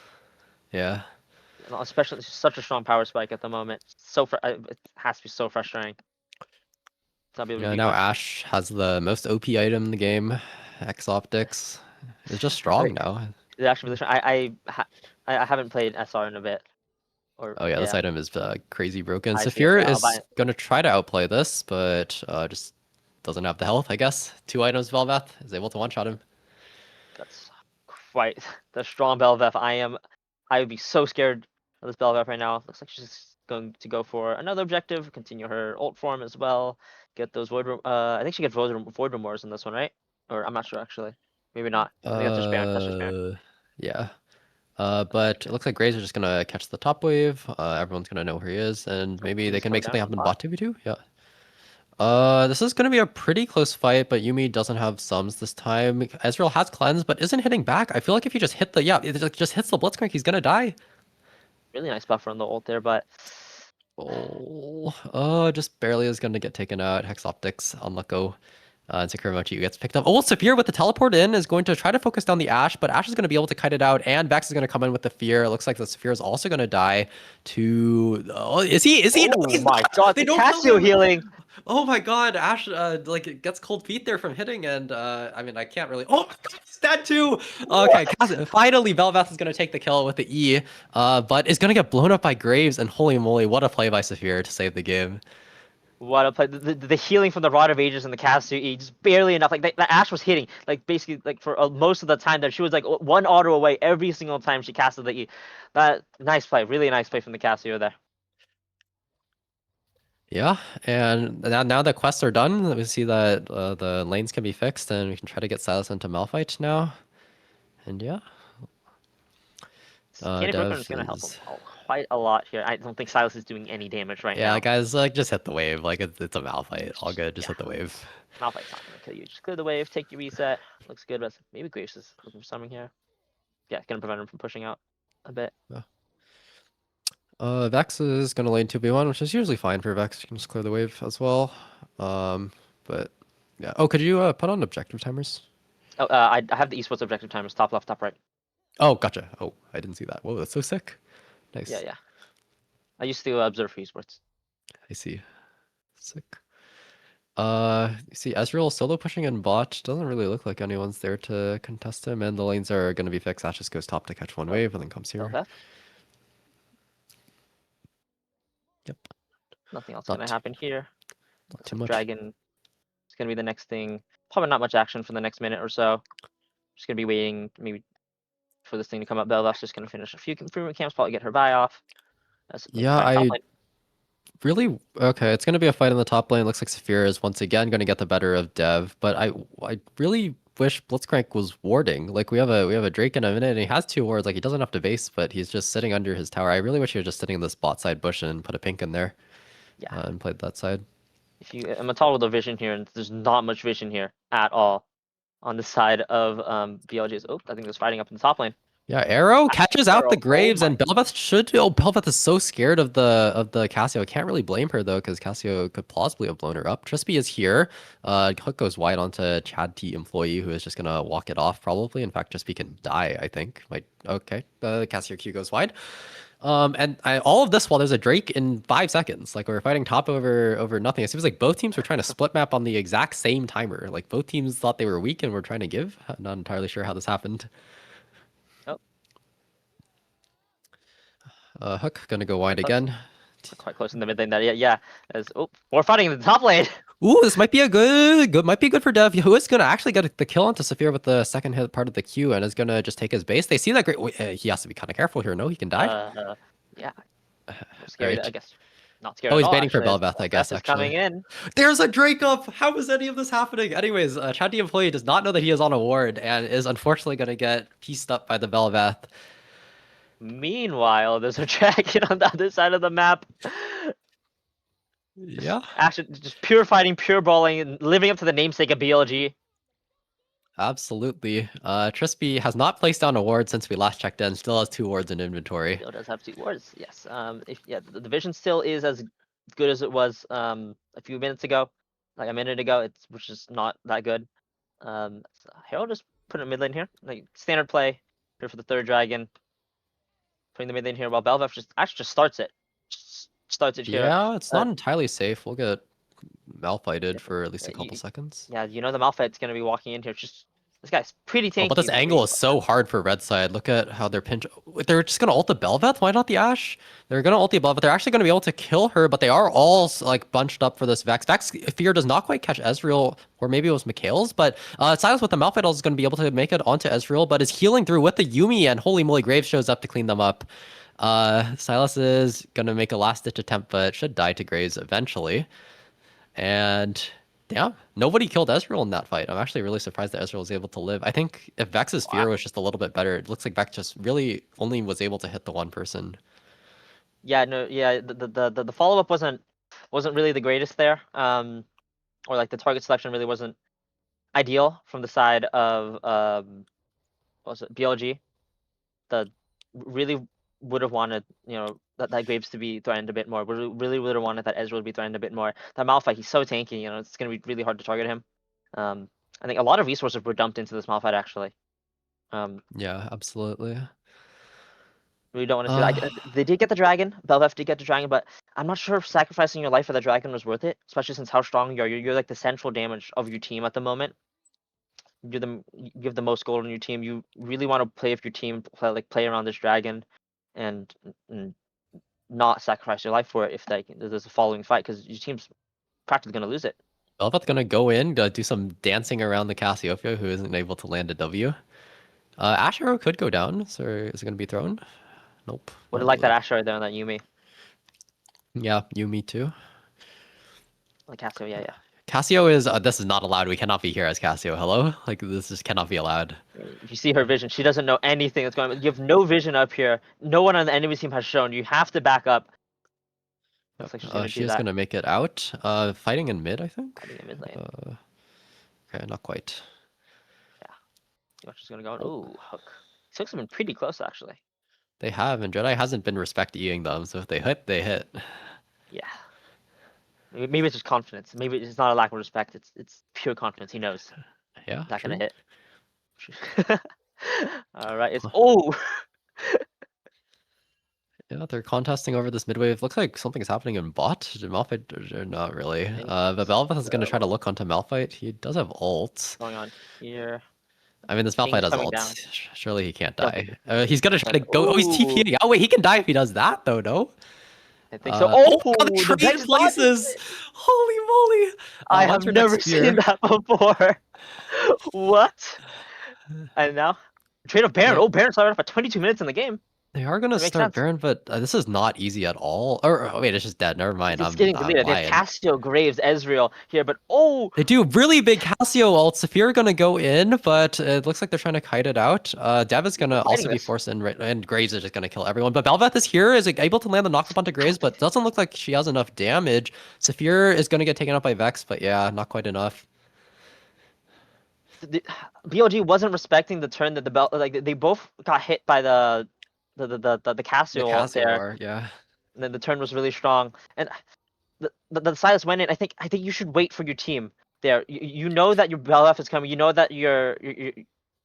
Yeah. Especially such a strong power spike at the moment. It has to be so frustrating to not be able to Yeah, beat now one. Ashe has the most OP item in the game. X Optics is just strong Right. now. It's actually really I haven't played SR in a bit. Or Oh yeah, this yeah, item is crazy broken. I see it. Saphir Yeah, I'll buy is it. gonna try to outplay this, but just doesn't have the health, I guess. 2 items Velvath is able to one-shot him. That's quite the strong Bel'Veth. I would be so scared of this Bel'Veth right now. Looks like she's going to go for another objective, continue her ult form as well, get those I think she gets void remorse in this one, right? Or I'm not sure actually. Maybe not. I think that's just Baron. That's just Baron. Uh, yeah. But it looks like Graves are just gonna catch the top wave. Everyone's gonna know where he is, and Oh, maybe they easy can kill make down something on happen in bot. bot 2v2. Yeah. This is gonna be a pretty close fight, but Yumi doesn't have sums this time. Ezreal has cleanse, but isn't hitting back. I feel like if he just hit the it just hits the Blitzcrank, he's gonna die. Really nice buffer on the ult there, but Oh, just barely is gonna get taken out. Hex Optics on let go. And Sakuramochi gets picked up. Oh, Saphir with the teleport in is going to try to focus down the Ashe, but Ashe is going to be able to kite it out, and Vex is going to come in with the fear. It looks like the Saphir is also going to die to. Oh, is he? Is he? No, oh he's my not. god, They the don't kill Cassio him. healing. Oh my God, Ashe like gets cold feet there from hitting, and I mean I can't really. Oh my God, he's dead too. Okay, finally Velvath is going to take the kill with the E, but is going to get blown up by Graves, and holy moly, what a play by Saphir to save the game. What a play! The healing from the Rod of Ages and the Caster E just barely enough. Like the Ashe was hitting, like basically like for most of the time that she was like one auto away every single time she casted the E. That nice play, really nice play from the Caster there. Yeah, and now the quests are done. We see that the lanes can be fixed, and we can try to get Silas into Malphite now. And yeah, Candy Brooklyn is Dev gonna help him is quite a lot here. I don't think Silas is doing any damage right yeah, now. guys, like just hit the wave. Like it's a Malphite, all Just, good. Just yeah, hit the wave. Malphite's not gonna kill you. Just clear the wave, take your reset. Looks good, but maybe Graves is looking for something here. Yeah, it's gonna prevent him from pushing out a bit. Yeah. Vex is gonna lane 2v1, which is usually fine for Vex. You can just clear the wave as well. But yeah. Oh, could you put on objective timers? Oh, I have the esports objective timers, top left, top right. Oh, gotcha. Oh, I didn't see that. Whoa, that's so sick. Yeah, Nice. yeah. I used to observe for esports. I see. Sick. You see Ezreal solo pushing in bot. Doesn't really look like anyone's there to contest him, and the lanes are gonna be fixed. Ash just goes top to catch one Oh, wave and then comes here. Belveth. Yep. Nothing else Not gonna too, happen here. not Looks too like much. Dragon is gonna be the next thing. Probably not much action for the next minute or so. Just gonna be waiting maybe for this thing to come up. Belveth's just gonna finish a few improvement camps, probably get her buy off. That's Yeah, trying top I lane. really okay. It's gonna be a fight in the top lane. Looks like Saphira is once again gonna get the better of Dev, but I really wish Blitzcrank was warding. Like we have a Drake in a minute, and he has two wards. Like he doesn't have to base, but he's just sitting under his tower. I really wish he was just sitting in this bot side bush and put a pink in there Yeah. and played that side. If you I'm a tall with the vision here, and there's not much vision here at all on the side of BLG's. Oh, I think there's fighting up in the top lane. Yeah, Arrow catches out the Arrow. Oh Graves, my. and Belveth should. Oh, Belveth is so scared of the Cassio. I can't really blame her though, because Cassio could plausibly have blown her up. Trispy is here. Hook goes wide onto Chad T employee, who is just gonna walk it off probably. In fact, Trispy can die. I think. Might okay. The Cassio Q goes wide. All of this while there's a Drake in 5 seconds. Like we're fighting top over nothing. It seems like both teams were trying to split map on the exact same timer. Like both teams thought they were weak and were trying to give. I'm not entirely sure how this happened. Oh, Hook gonna go wide quite close. again. Quite close in the mid lane there. Yeah, yeah. As oh, more fighting in the top lane. Ooh, this might be a might be good for Dev, who is gonna actually get the kill onto Saphir with the second hit part of the Q, and is gonna just take his base. They see that great. He has to be kind of careful here. No, he can die. Yeah. All Scary. I right. guess not scared Oh, at he's all. baiting for Actually, as Belveth, I guess. Belveth is coming Actually, in. there's a Drake up. How is any of this happening? Anyways, Chad the employee does not know that he is on a ward and is unfortunately gonna get pieced up by the Belveth. Meanwhile, there's a dragon on the other side of the map. Yeah. Actually, just pure fighting, pure brawling, and living up to the namesake of BLG. Absolutely. Trispy has not placed down a ward since we last checked in. Still has 2 wards in inventory. Still does have 2 wards. Yes. If yeah, the vision still is as good as it was a few minutes ago, like a minute ago. It's which is not that good. So Herald just put a mid lane here, like standard play here for the third dragon. Putting the mid lane here while Belveth just actually just starts it. Just starts it here. Yeah, it's Uh, not entirely safe. We'll get yeah, malfighted for at least a couple you, seconds. yeah, you know the Malphite's gonna be walking in here. Just this guy's pretty Oh, but tanky this and pretty angle is so hard for red side. Look at how they're pinch. They're just gonna ult the Belveth. Why not the Ashe? They're gonna ult the Belveth. They're actually gonna be able to kill her, but they are all like bunched up for this Vex. Vex fear does not quite catch Ezreal, or maybe it was Mikhail's, but Silas with the Malphite is gonna be able to make it onto Ezreal, but is healing through with the Yumi, and holy moly, Graves shows up to clean them up. Silas is gonna make a last ditch attempt, but should die to Graves eventually. And yeah, nobody killed Ezreal in that fight. I'm actually really surprised that Ezreal was able to live. I think if Vex's fear wow. was just a little bit better, it looks like Vex just really only was able to hit the one person. Yeah, no, yeah. The follow up wasn't really the greatest there. Or like the target selection really wasn't ideal from the side of what was it BLG. The really would have wanted that Graves to be threatened a bit more. Really would have wanted that Ezreal to be threatened a bit more. That Malphite, he's so tanky. It's gonna be really hard to target him. I think a lot of resources were dumped into this Malphite actually. Um, Yeah, absolutely. really don't want to see Uh, that. They did get the dragon. Belveth did get the dragon, but I'm not sure if sacrificing your life for the dragon was worth it, especially since how strong you are. You're like the central damage of your team at the moment. You have the most gold on your team. You really want to play with your team, play around this dragon, and not sacrifice your life for it if there's a following fight because your team's practically gonna lose it. Belva's gonna go in, do some dancing around the Cassiopeia, who isn't able to land a W. Ash Arrow could go down, so is it gonna be thrown? Nope. Would Not like that really. asteroid there on that Yumi. Yeah, you, me too. Like Cassio, yeah, yeah. Cassio is, this is not allowed. We cannot be here as Cassio. Hello? Like, this just cannot be allowed. If you see her vision, she doesn't know anything that's going on. You have no vision up here. No one on the enemy team has shown. You have to back up. Yep. Looks like she's gonna She do is that. gonna make it out. Fighting in mid, I think. Fighting in mid lane. Okay, not quite. Yeah. See what she's gonna go on. Oh. Ooh, hook. These hooks have been pretty close actually. They have, and Jedi hasn't been respect-eing them, so if they hit, they hit. Yeah. Maybe it's just confidence. Maybe it's not a lack of respect. It's pure confidence. He knows. Yeah, Not true. gonna hit. All right. It's Yeah, they're contesting over this mid wave. Looks like something's happening in bot. Malphite, or not really. But Belveth is going to try to look onto Malphite. He does have ult. going on here. I mean, this Malphite King's has coming ult. down. Surely he can't Don't die. think it's He's going to try to go. Oh, he's Ooh, TPing. Oh, wait, he can die if he does that, though, no? I think so. Oh, God, the The trade Vex dodges places! it. Holy moly! I Once have your never next seen spear. that before. What? And now trade of Baron. They're, Oh, Baron started off at 22 minutes in the game. they are going to That makes start sense. Baron, but this is not easy at all. Or, oh, wait, it's just dead. Never mind. It's I'm getting deleted. They have lying. Cassio, Graves, Ezreal here, but oh, They do really big Cassio ult. Saphir gonna go in, but it looks like they're trying to kite it out. Dev is gonna also fighting be this. forced in, and Graves is just gonna kill everyone. But Belveth is here, is able to land the knock up onto Graves, but doesn't look like she has enough damage. Saphir is gonna get taken out by Vex, but yeah, not quite enough. The BLG wasn't respecting the turn that the belt. Like they both got hit by the The Cassio ult Cassio there. are, yeah. And then the turn was really strong. And the Silas went in. I think you should wait for your team there. You know that your Belf is coming. You know that your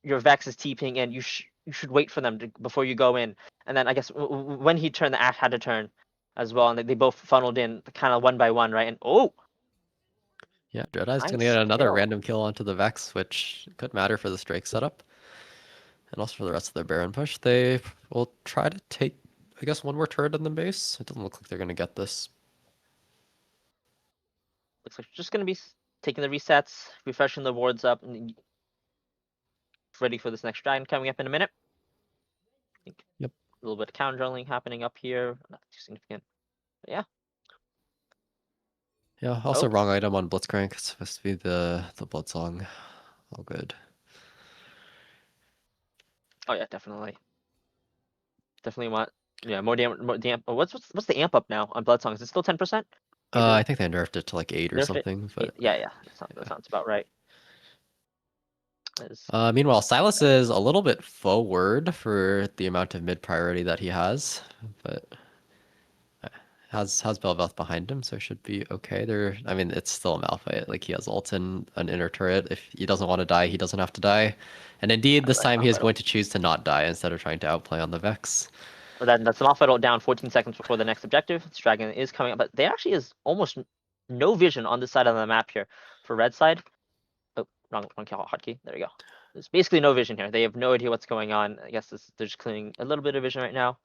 Vex is TPing, and you should wait for them before you go in. And then I guess when he turned, the Ash had to turn as well, and they both funneled in kind of one by one, right? And oh, Yeah, Jedi's gonna nice get another kill. random kill onto the Vex, which could matter for the Drake setup. And also for the rest of their Baron push. They will try to take, I guess, one more turret in the base. It doesn't look like they're gonna get this. Looks like just gonna be taking the resets, refreshing the wards up, and ready for this next dragon coming up in a minute. I think Yep. a little bit of counter drilling happening up here. Not too significant. But yeah. Yeah, also Oh. wrong item on Blitzcrank. It's supposed to be the Blood Song. All good. Oh yeah, definitely. Definitely want more damn. What's the amp up now on Blood Song? Is it still 10%? I think they nerfed it to like 8 or Nerf it. something, but Yeah. That sounds about right. meanwhile, Silas is a little bit forward for the amount of mid priority that he has, but has Bel'Veth behind him, so should be okay. I mean, it's still a Malphite. Like he has ult in an inner turret. If he doesn't want to die, he doesn't have to die. And indeed, this time he is going to choose to not die instead of trying to outplay on the Vex. Well, then that's an off down 14 seconds before the next objective. This dragon is coming up, but there actually is almost no vision on this side of the map here for red side. Oh, wrong hotkey. There we go. There's basically no vision here. They have no idea what's going on. I guess they're just clearing a little bit of vision right now.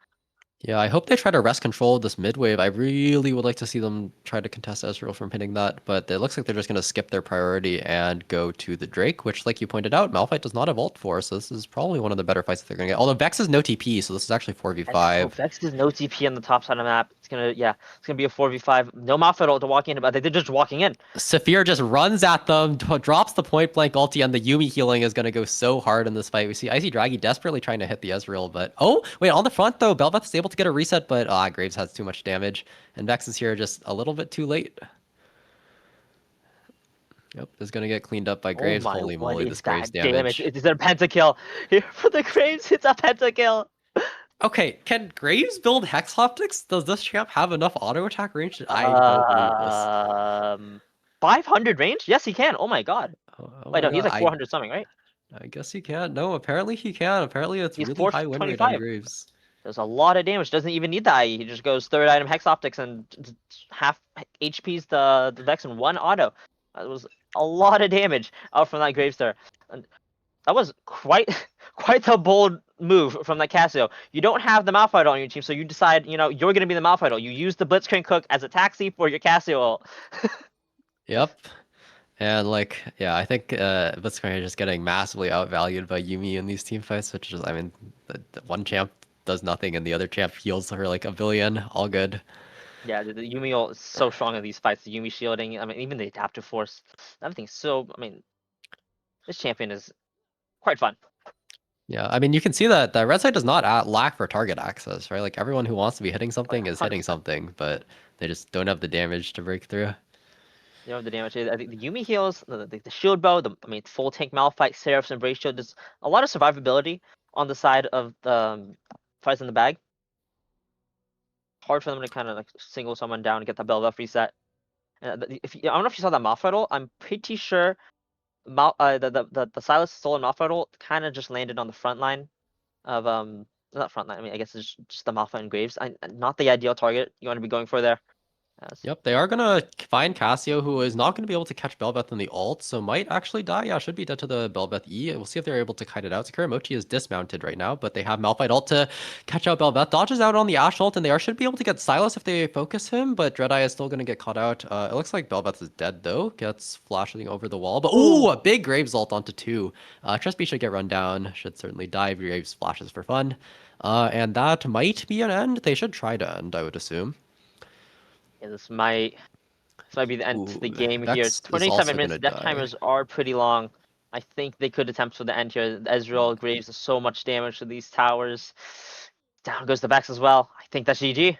Yeah, I hope they try to wrest control of this mid wave. I really would like to see them try to contest Ezreal from hitting that, but it looks like they're just going to skip their priority and go to the Drake, which, like you pointed out, Malphite does not have ult for, so this is probably one of the better fights that they're going to get. Although Vex is no TP, so this is actually 4v5. Vex is no TP on the top side of the map. It's gonna be a 4v5. No Malphite ult to walk in, but they're just walking in. Saphir just runs at them, drops the point blank ulti, and the Yumi healing is going to go so hard in this fight. We see Icy Draggy desperately trying to hit the Ezreal, but oh, wait, on the front though, Bel'Veth is able to get a reset, but Graves has too much damage, and Vex is here just a little bit too late. Yep, is going to get cleaned up by Graves. Oh my, Holy moly, this Graves damage. damage. Is there a pentakill here for the Graves? It's a pentakill. Okay, can Graves build Hex Optics? Does this champ have enough auto attack range? I don't believe this. 500 range? Yes, he can. Oh my god. Oh Wait, my no, he's God, like 400 something, right? I guess he can. No, apparently he can. Apparently it's He's really high win rate on 425. Graves. There's a lot of damage. Doesn't even need the IE. He just goes third item Hex Optics and half HP's the Vex in one auto. That was a lot of damage out from that Graves there. And that was quite the bold move from that Cassio. You don't have the Malphite on your team, so you decide, you're going to be the Malphite. You use the Blitzcrank Cook as a taxi for your Cassio ult. Yep. And like, yeah, I think Blitzcrank is just getting massively outvalued by Yumi in these team fights, which is, I mean, the one champ does nothing and the other champ heals her like a billion. All good. Yeah, the Yumi ult is so strong in these fights. The Yumi shielding, I mean, even the adaptive force, everything's so. I mean, this champion is quite fun. Yeah, I mean, you can see that the red side does not lack for target access, right? Like everyone who wants to be hitting Oh yeah, something is hitting 100%. something, but they just don't have the damage to break through. You know the damage. I think the Yumi heals, the shield bow, I mean, full tank Malphite, Seraphs, and Brave Shield. There's a lot of survivability on the side of the fights in the bag. Hard for them to kind of like single someone down and get the build-up reset. If I don't know if you saw that Malphite ult, I'm pretty sure the Silas stolen Malphite ult kind of just landed on the front line of not front line. I mean, I guess it's just the Malphite and Graves. Not the ideal target you want to be going for there. As Yep, they are gonna find Cassio, who is not gonna be able to catch Belbeth in the ult, so might actually die. Yeah, should be dead to the Belbeth E. We'll see if they're able to kite it out. Sakuramochi is dismounted right now, but they have Malphite ult to catch out Belbeth. Dodges out on the Ashe ult, and they should be able to get Silas if they focus him, but Dreadeye is still gonna get caught out. It looks like Belbeth is dead though. Gets flashing over the wall, but ooh, a big Graves ult onto 2. Tresby should get run down. Should certainly die. Graves flashes for fun. And that might be an end. They should try to end, I would assume. yeah, this might be the end to the Ooh, game here. Vex is 27 also minutes. gonna Death die. timers are pretty long. I think they could attempt for the end here. Ezreal Graves does so much damage to these towers. Down goes the Vex as well. I think that's GG.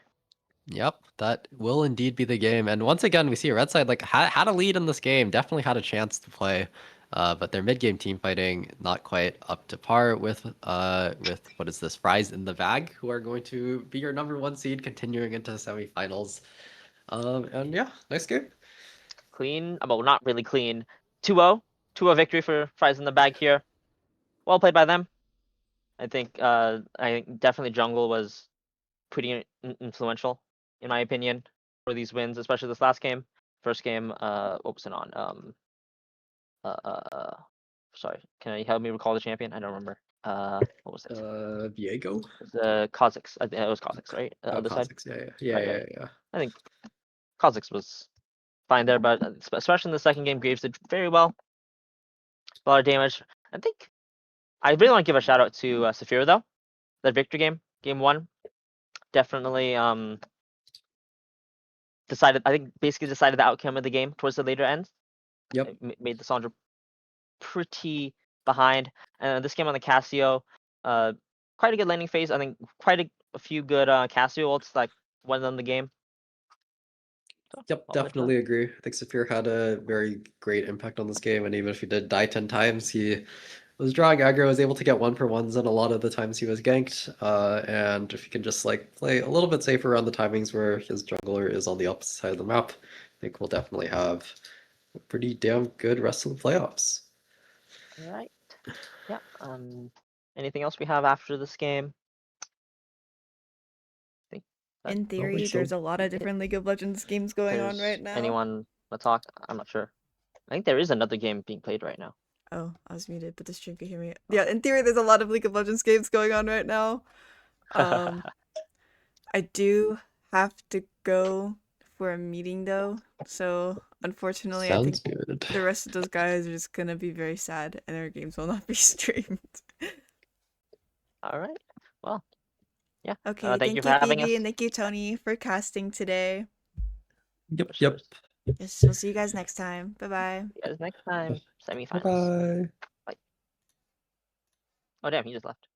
Yep, that will indeed be the game. And once again, we see Red Side like had a lead in this game, definitely had a chance to play, but their mid game team fighting not quite up to par with what is this Fries in the bag, who are going to be your #1 seed continuing into semifinals. And yeah, nice game. Clean. Well, not really clean. 2-0. 2-0 victory for Fries in the bag here. Well played by them. I think definitely jungle was pretty influential in my opinion for these wins, especially this last game. First game, what was it on? Uh, uh, uh, sorry, can you help me recall the champion? I don't remember. What was it? Viego? It was the Kazakhs. I think it was Kazakhs, right? The Oh, other side. Kha'Zix, yeah, yeah, yeah, Right, yeah, right. yeah. I think Kazakhs was fine there, but especially in the second game, Graves did very well. A lot of damage. I think I really want to give a shout out to Saphira though. That victory game, game 1, definitely decided. I think basically decided the outcome of the game towards the later end. Yep, It made the Sandra pretty behind. And this game on the Casio, uh, quite a good landing phase. I think quite a few good Casio ults like won them the game. So yep, well played for them. definitely agree. I think Saphir had a very great impact on this game, and even if he did die 10 times, he was drawing aggro, was able to get 1-for-1s and a lot of the times he was ganked. And if he can just like play a little bit safer around the timings where his jungler is on the opposite side of the map, I think we'll definitely have a pretty damn good rest of the playoffs. All right. Yeah. Anything else we have after this game? I think that In I don't think theory, so. there's a lot of different League of Legends games going on there's right now. anyone to talk. I'm not sure. I think there is another game being played right now. Oh, I was muted, but the stream could hear me. Yeah, in theory, there's a lot of League of Legends games going on right now. I do have to go for a meeting though, so unfortunately, I think Sounds good. the rest of those guys are just gonna be very sad, and their games will not be streamed. All right. Well, yeah. Okay, Thank you thank for you, having Phoebe, us. and thank you, Tony, for casting today. Yep, For sure. yep. Yes, we'll see you guys next time. Bye bye. See you guys next time. Bye Semifinals. bye. Bye. Oh damn, he just left.